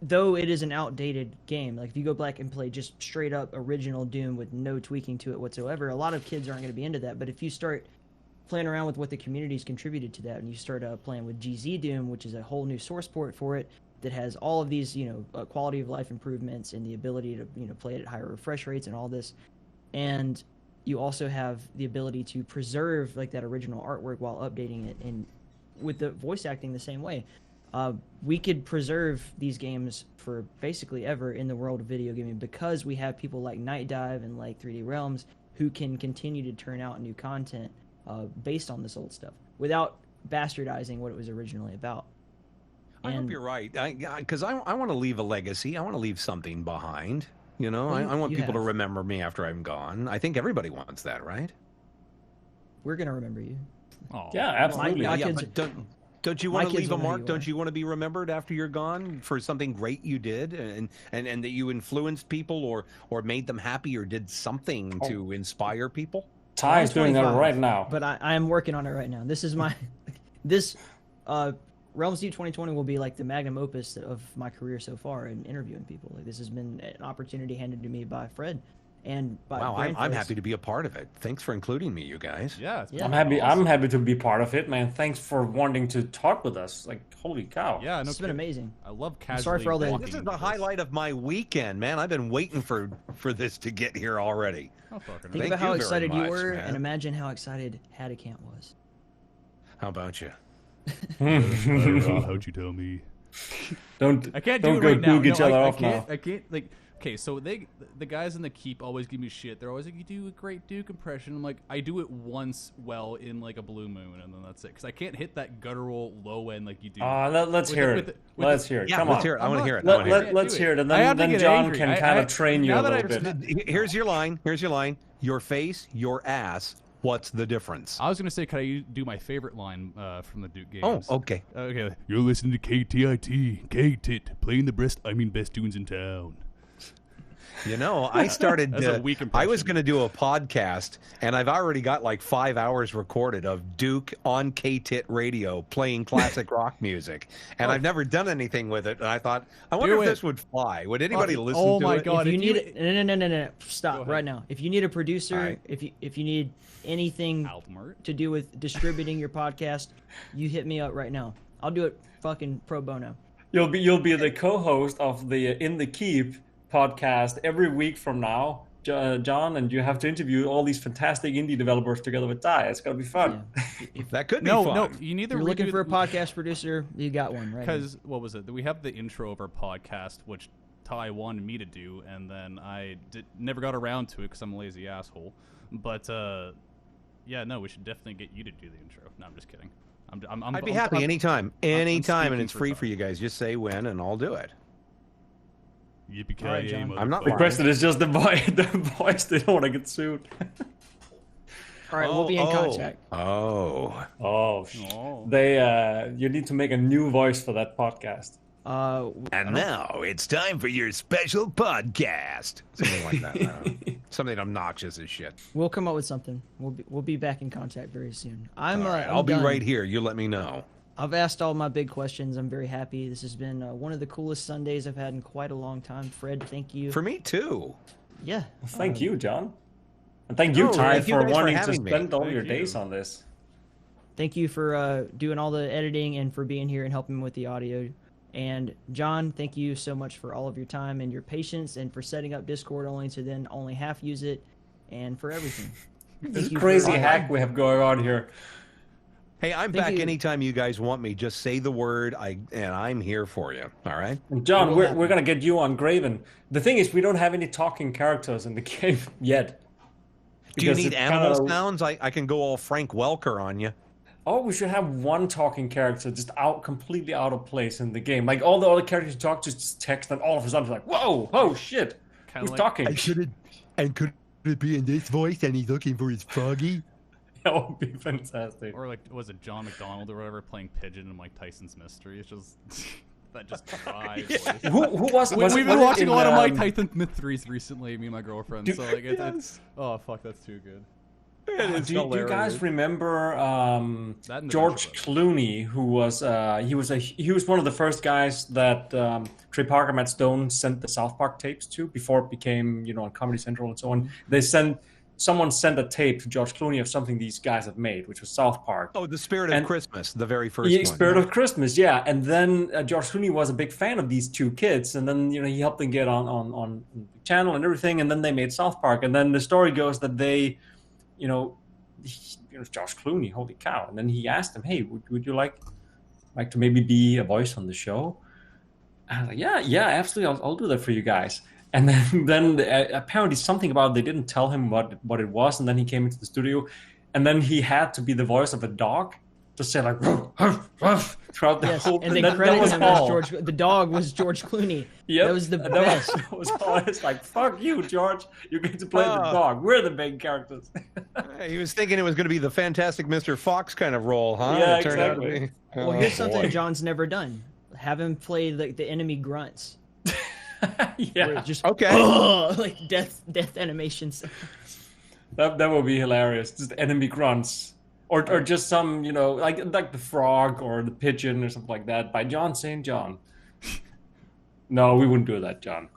Speaker 1: Though it is an outdated game, like if you go back and play just straight up original Doom with no tweaking to it whatsoever, a lot of kids aren't going to be into that. But if you start playing around with what the community's contributed to that, and you start playing with GZ Doom, which is a whole new source port for it that has all of these, quality of life improvements and the ability to, play it at higher refresh rates and all this, and you also have the ability to preserve like that original artwork while updating it, and with the voice acting the same way. We could preserve these games for basically ever in the world of video gaming because we have people like Night Dive and like 3D Realms who can continue to turn out new content based on this old stuff without bastardizing what it was originally about.
Speaker 2: I hope you're right, because I want to leave a legacy. I want to leave something behind. I want people to remember me after I'm gone. I think everybody wants that, right?
Speaker 1: We're going to remember you.
Speaker 4: Yeah, absolutely.
Speaker 2: But Don't you
Speaker 1: My
Speaker 2: want to
Speaker 1: kids
Speaker 2: leave a
Speaker 1: will know who
Speaker 2: mark?
Speaker 1: you
Speaker 2: Don't
Speaker 1: are.
Speaker 2: you want to be remembered after you're gone for something great you did and that you influenced people or made them happy or did something to inspire people?
Speaker 4: Ty is doing that
Speaker 1: 25,
Speaker 4: right now.
Speaker 1: But I am working on it right now. This is my this Realms Deep 2020 will be like the magnum opus of my career so far in interviewing people. Like this has been an opportunity handed to me by Fred and by
Speaker 2: Wow, I'm
Speaker 1: Brainface.
Speaker 2: happy to be a part of it. Thanks for including me, you guys.
Speaker 3: Yeah, it's
Speaker 1: Yeah.
Speaker 4: I'm happy.
Speaker 3: awesome.
Speaker 4: I'm happy to be part of it, man. Thanks for wanting to talk with us. Like, holy cow!
Speaker 3: Yeah, no
Speaker 1: This has been
Speaker 3: kidding.
Speaker 1: amazing.
Speaker 3: I love
Speaker 1: I'm
Speaker 3: casually.
Speaker 1: sorry for all the-
Speaker 3: walking
Speaker 2: This is
Speaker 3: into
Speaker 2: the highlight of my weekend, man. I've been waiting for this to get here already.
Speaker 3: Oh, fucking
Speaker 1: Think
Speaker 2: Thank
Speaker 1: about how
Speaker 2: you very
Speaker 1: excited you
Speaker 2: much,
Speaker 1: were,
Speaker 2: man.
Speaker 1: and imagine how excited Haducant was.
Speaker 2: How about you?
Speaker 3: How'd you tell me?
Speaker 4: Don't
Speaker 3: I can't do
Speaker 4: don't
Speaker 3: it
Speaker 4: go
Speaker 3: right now.
Speaker 4: duke each
Speaker 3: No,
Speaker 4: other
Speaker 3: I
Speaker 4: off
Speaker 3: can't.
Speaker 4: now.
Speaker 3: I can't. Like, okay, so the guys in the keep always give me shit. They're always like, "You do a great Duke impression." I'm like, I do it once well in like a blue moon, and then that's it. Because I can't hit that guttural low end like you do.
Speaker 4: Let's hear it. Let's hear it.
Speaker 2: Yeah,
Speaker 4: Come
Speaker 2: let's
Speaker 4: on.
Speaker 2: hear it. I want to hear it. I
Speaker 3: Let-
Speaker 2: wanna hear it.
Speaker 4: Let's hear it, and
Speaker 3: I have to
Speaker 4: then
Speaker 3: get
Speaker 4: John
Speaker 3: angry.
Speaker 4: can
Speaker 3: I-
Speaker 4: kind
Speaker 3: I-
Speaker 4: of train you
Speaker 3: now
Speaker 4: a
Speaker 3: that
Speaker 4: little
Speaker 3: I've-
Speaker 4: bit.
Speaker 2: Here's your line. Here's your line. Your face, your ass. What's the difference?
Speaker 3: I was gonna say, could I do my favorite line from the Duke
Speaker 2: Oh,
Speaker 3: games?
Speaker 2: okay.
Speaker 3: Okay. You're listening to KTIT, K-Tit, playing the best tunes in town.
Speaker 2: You know, I started.
Speaker 3: That's a weak
Speaker 2: I was
Speaker 3: impression.
Speaker 2: going to do a podcast, and I've already got like 5 hours recorded of Duke on K-Tit radio playing classic rock music, and I've never done anything with it. And I thought, I wonder
Speaker 3: Do
Speaker 2: if
Speaker 3: it.
Speaker 2: this would fly. Would anybody listen
Speaker 3: Oh
Speaker 2: to
Speaker 3: my
Speaker 2: it?
Speaker 3: God.
Speaker 1: If you
Speaker 3: if
Speaker 1: need it, no,
Speaker 3: Go
Speaker 1: stop
Speaker 3: ahead.
Speaker 1: right now. If you need a producer,
Speaker 2: All right.
Speaker 1: if you need anything
Speaker 3: Altmart.
Speaker 1: to do with distributing your podcast, you hit me up right now. I'll do it fucking pro bono.
Speaker 4: You'll be the co-host of the In the Keep podcast every week from now, John, and you have to interview all these fantastic indie developers together with Ty. It's gonna be fun.
Speaker 2: That could be
Speaker 3: No,
Speaker 2: fun.
Speaker 3: no, you need
Speaker 1: If
Speaker 3: to
Speaker 1: you're looking
Speaker 3: redo
Speaker 1: for a
Speaker 3: the-
Speaker 1: podcast producer, you got one right here.
Speaker 3: Because what was it? We have the intro of our podcast, which Ty wanted me to do, and then I never got around to it because I'm a lazy asshole. But yeah, no, we should definitely get you to do the intro. No, I'm just kidding.
Speaker 2: I'd be happy anytime, and
Speaker 3: speaking
Speaker 2: it's
Speaker 3: for
Speaker 2: free
Speaker 3: Ty.
Speaker 2: for you guys. Just say when, and I'll do it.
Speaker 3: Yippee
Speaker 1: All right, John.
Speaker 2: I'm not
Speaker 4: The
Speaker 2: lying.
Speaker 4: question is just the voice. They don't want to get sued.
Speaker 1: All right, we'll be in contact.
Speaker 2: Oh,
Speaker 4: Oh,
Speaker 3: Oh.
Speaker 4: they you need to make a new voice for that podcast.
Speaker 5: And now it's time for your special podcast.
Speaker 2: something like that. I don't know. Something obnoxious as shit.
Speaker 1: We'll come up with something. We'll be back in contact very soon. I'm
Speaker 2: All right,
Speaker 1: I'm
Speaker 2: I'll be
Speaker 1: done.
Speaker 2: right here. You let me know.
Speaker 1: I've asked all my big questions. I'm very happy. This has been one of the coolest Sundays I've had in quite a long time. Fred, thank you.
Speaker 2: For me too.
Speaker 1: Yeah.
Speaker 4: Thank you, John, and thank you,
Speaker 2: No,
Speaker 4: Ty,
Speaker 2: thank you
Speaker 4: for
Speaker 2: guys for
Speaker 4: wanting to
Speaker 2: having me.
Speaker 4: spend all
Speaker 3: Thank
Speaker 4: your
Speaker 3: you.
Speaker 4: days on this.
Speaker 1: Thank you for doing all the editing and for being here and helping with the audio. And John, thank you so much for all of your time and your patience and for setting up Discord only to then only half use it and for everything.
Speaker 4: This
Speaker 1: you
Speaker 4: crazy
Speaker 1: for-
Speaker 4: hack we have going on here.
Speaker 2: Hey, I'm
Speaker 1: Thank
Speaker 2: back
Speaker 1: you.
Speaker 2: anytime you guys want me. Just say the word, and I'm here for you. All right.
Speaker 4: And John,
Speaker 1: will
Speaker 4: we're
Speaker 1: happen.
Speaker 4: gonna get you on Graven. The thing is, we don't have any talking characters in the game yet.
Speaker 2: Do you
Speaker 4: Because
Speaker 2: need
Speaker 4: it's
Speaker 2: animal
Speaker 4: kinda-
Speaker 2: sounds? I can go all Frank Welker on you.
Speaker 4: Oh, we should have one talking character just completely out of place in the game. Like all the other characters you talk to just text, and all of a sudden it's like, whoa, oh shit,
Speaker 3: Kinda
Speaker 4: who's
Speaker 3: like-
Speaker 4: talking?
Speaker 5: Could it be in this voice and he's looking for his froggy?
Speaker 4: That would be fantastic.
Speaker 3: Or like, was it John McDonald or whatever playing Pigeon in Mike Tyson's Mystery? It's just that just dry voice.
Speaker 4: Who was?
Speaker 3: We've been
Speaker 4: was it
Speaker 3: watching
Speaker 4: in,
Speaker 3: a lot of Mike Tyson mysteries recently, me and my girlfriend.
Speaker 4: Do-
Speaker 3: So like, it's oh fuck, that's too good.
Speaker 4: Do you guys remember
Speaker 3: That and the
Speaker 4: George
Speaker 3: Venture
Speaker 4: Clooney, who was he was one of the first guys that Trey Parker, Matt Stone sent the South Park tapes to before it became on Comedy Central and so on. Someone sent a tape to George Clooney of something these guys have made, which was South Park.
Speaker 2: Oh, the Spirit of
Speaker 4: And-
Speaker 2: Christmas, the very first
Speaker 4: Yeah,
Speaker 2: one.
Speaker 4: Spirit of Christmas, yeah. And then George Clooney was a big fan of these two kids, and then he helped them get on the channel and everything, and then they made South Park. And then the story goes that they, George Clooney, holy cow! And then he asked him, "Hey, would you like to maybe be a voice on the show?" And I was like, "Yeah, absolutely. I'll do that for you guys." And then apparently something about they didn't tell him what it was, and then he came into the studio, and then he had to be the voice of a dog. just say like ruff, ruff, throughout the whole.
Speaker 1: And they credited him as George. The dog was George Clooney.
Speaker 4: Yep.
Speaker 1: That was the best.
Speaker 4: That was always like, fuck you, George. You get to play the dog. We're the main characters.
Speaker 2: He was thinking it was going to be the Fantastic Mr. Fox kind of role, huh?
Speaker 4: Yeah,
Speaker 2: It turned out to
Speaker 4: exactly.
Speaker 2: be-
Speaker 1: Well, here's something John's never done. Have him play like the enemy grunts.
Speaker 4: Yeah.
Speaker 1: Where it just
Speaker 2: Okay.
Speaker 1: like death animations.
Speaker 4: That would be hilarious. Just enemy grunts. Or just some, like the frog or the pigeon or something like that by Jon St. John. No, we wouldn't do that, John.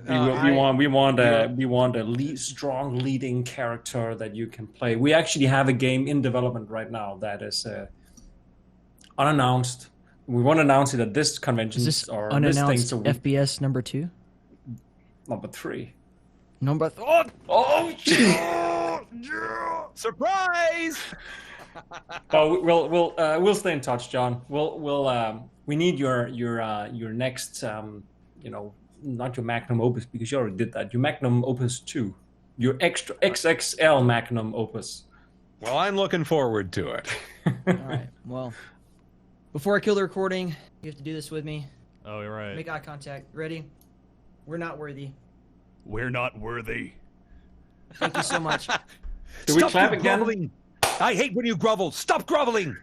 Speaker 4: We want a strong leading character that you can play. We actually have a game in development right now that is unannounced. We won't announce it at this convention.
Speaker 1: Is this
Speaker 4: or
Speaker 1: unannounced
Speaker 4: this thing,
Speaker 1: FPS number 2?
Speaker 4: Number 3.
Speaker 1: Number
Speaker 2: Surprise!
Speaker 4: We'll stay in touch, John. We need your next not your magnum opus because you already did that. Your magnum opus 2, your extra XXL magnum opus.
Speaker 2: Well, I'm looking forward to it.
Speaker 1: All right. Well, before I kill the recording, you have to do this with me.
Speaker 3: Oh, you're right.
Speaker 1: Make eye contact. Ready? We're not worthy.
Speaker 3: We're not worthy.
Speaker 1: Thank you so much.
Speaker 4: Do we
Speaker 2: Stop
Speaker 4: clap again?
Speaker 2: groveling. I hate when you grovel. Stop groveling.